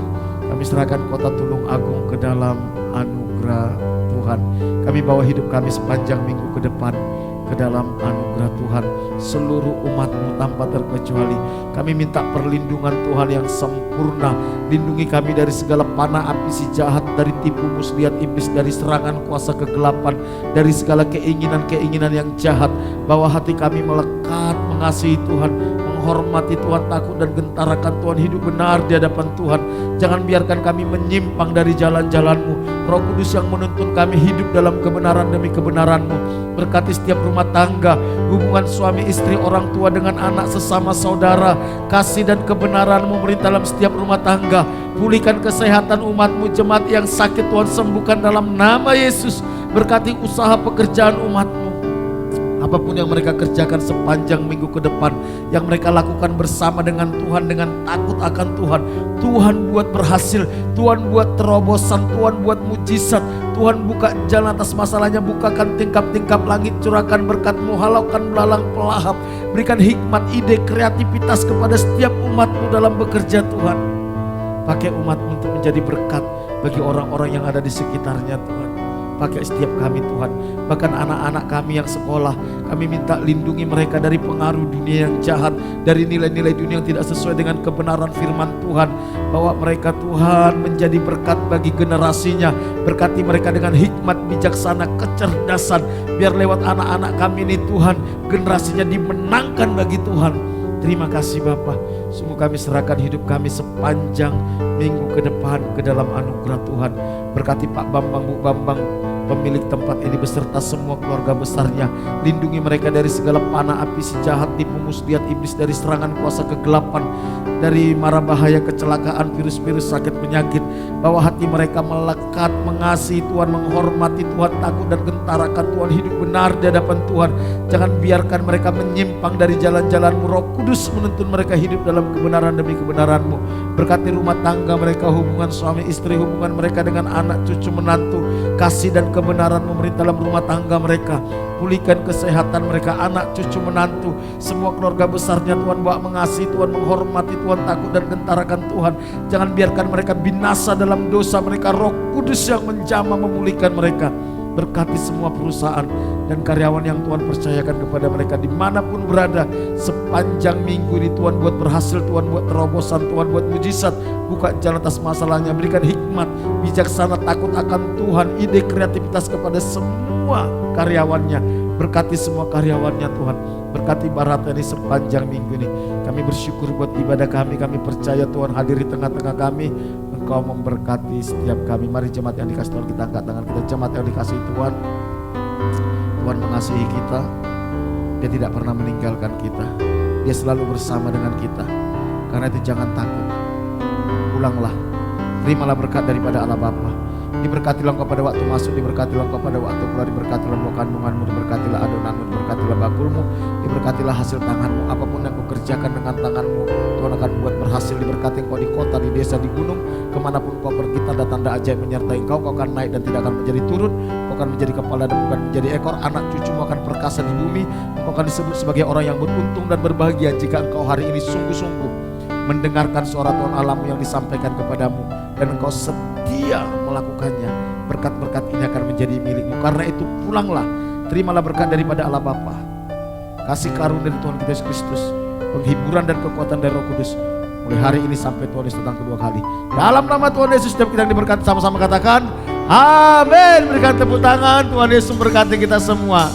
Kami serahkan kota Tulung Agung ke dalam anugerah Tuhan. Kami bawa hidup kami sepanjang minggu ke depan ke dalam anugerah Tuhan, seluruh umat-Mu tanpa terkecuali. Kami minta perlindungan Tuhan yang sempurna. Lindungi kami dari segala panah api si jahat, dari tipu muslihat iblis, dari serangan kuasa kegelapan, dari segala keinginan-keinginan yang jahat. Bawa hati kami melekat mengasihi Tuhan, menghormati Tuhan, takut dan gentar akan Tuhan, hidup benar di hadapan Tuhan. Jangan biarkan kami menyimpang dari jalan-jalan-Mu. Roh Kudus yang menuntun kami hidup dalam kebenaran demi kebenaran-Mu. Berkati setiap rumah tangga, hubungan suami istri, orang tua dengan anak, sesama saudara. Kasih dan kebenaran-Mu memerintah dalam setiap rumah tangga. Pulihkan kesehatan umat-Mu, jemaat yang sakit Tuhan sembuhkan dalam nama Yesus. Berkati usaha pekerjaan umat-Mu. Apapun yang mereka kerjakan sepanjang minggu ke depan, yang mereka lakukan bersama dengan Tuhan, dengan takut akan Tuhan, Tuhan buat berhasil, Tuhan buat terobosan, Tuhan buat mujizat. Tuhan buka jalan atas masalahnya, bukakan tingkap-tingkap langit, curahkan berkat-Mu, halaukan belalang pelahap. Berikan hikmat, ide, kreativitas kepada setiap umat-Mu dalam bekerja Tuhan. Pakai umat-Mu untuk menjadi berkat bagi orang-orang yang ada di sekitarnya Tuhan. Pakai setiap kami Tuhan, bahkan anak-anak kami yang sekolah, kami minta lindungi mereka dari pengaruh dunia yang jahat, dari nilai-nilai dunia yang tidak sesuai dengan kebenaran firman Tuhan. Bawa mereka Tuhan menjadi berkat bagi generasinya. Berkati mereka dengan hikmat, bijaksana, kecerdasan, biar lewat anak-anak kami ini Tuhan, generasinya dimenangkan bagi Tuhan. Terima kasih Bapa. Sungguh kami serahkan hidup kami sepanjang minggu ke depan ke dalam anugerah Tuhan. Berkati Pak Bambang, Bu Bambang, pemilik tempat ini beserta semua keluarga besarnya. Lindungi mereka dari segala panah api si jahat, tipu muslihat iblis, dari serangan kuasa kegelapan, dari mara bahaya, kecelakaan, virus-virus, sakit, penyakit. Bawa hati mereka melekat mengasihi Tuhan, menghormati Tuhan, takut dan gentar akan Tuhan, hidup benar di hadapan Tuhan. Jangan biarkan mereka menyimpang dari jalan-jalan-Mu. Roh Kudus menuntun mereka hidup dalam kebenaran demi kebenaran-Mu. Berkati rumah tangga mereka, hubungan suami istri, hubungan mereka dengan anak, cucu, menantu. Kasih dan kebenaran memerintah dalam rumah tangga mereka. Pulihkan kesehatan mereka, anak, cucu, menantu, semua keluarga besarnya Tuhan. Bawa mengasihi Tuhan, menghormati Tuhan, takut dan gentar akan Tuhan. Jangan biarkan mereka binasa dalam dosa mereka. Roh Kudus yang menjamah memulihkan mereka. Berkati semua perusahaan dan karyawan yang Tuhan percayakan kepada mereka dimanapun berada sepanjang minggu ini. Tuhan buat berhasil, Tuhan buat terobosan, Tuhan buat mujizat. Buka jalan atas masalahnya, berikan hikmat, bijaksana, takut akan Tuhan, ide, kreativitas kepada semua karyawannya. Berkati semua karyawannya Tuhan. Berkati Barata ini sepanjang minggu ini. Kami bersyukur buat ibadah kami. Kami percaya Tuhan hadir di tengah-tengah kami. Engkau memberkati setiap kami. Mari jemaat yang dikasih Tuhan, kita angkat tangan kita. Jemaat yang dikasihi Tuhan, Tuhan mengasihi kita. Dia tidak pernah meninggalkan kita. Dia selalu bersama dengan kita. Karena itu jangan takut. pulanglah. Terimalah berkat daripada Allah Bapa. Diberkatilah engkau pada waktu masuk, diberkatilah engkau pada waktu keluar, diberkatilah buah kandunganmu, diberkatilah adonanmu, diberkatilah bakulmu, diberkatilah hasil tanganmu. Apapun yang kau kerjakan dengan tanganmu, Tuhan akan buat berhasil. Diberkati engkau di kota, di desa, di gunung, kemanapun kau pergi, tanda-tanda ajaib menyertai engkau. Kau akan naik dan tidak akan menjadi turun. Kau akan menjadi kepala dan bukan menjadi ekor. Anak cucumu akan perkasa di bumi. Engkau akan disebut sebagai orang yang beruntung dan berbahagia jika engkau hari ini sungguh-sungguh mendengarkan suara Tuhan Allahmu yang disampaikan kepadamu dan engkau setia melakukannya. Berkat-berkat ini akan menjadi milikmu. Karena itu pulanglah, terimalah berkat daripada Allah Bapa, kasih karunia dari Tuhan kita Yesus Kristus, penghiburan dan kekuatan dari Roh Kudus mulai hari ini sampai Tuhan Yesus datang kedua kali. Dalam nama Tuhan Yesus setiap kita yang diberkati sama-sama katakan amin. Berikan tepuk tangan. Tuhan Yesus memberkati kita semua.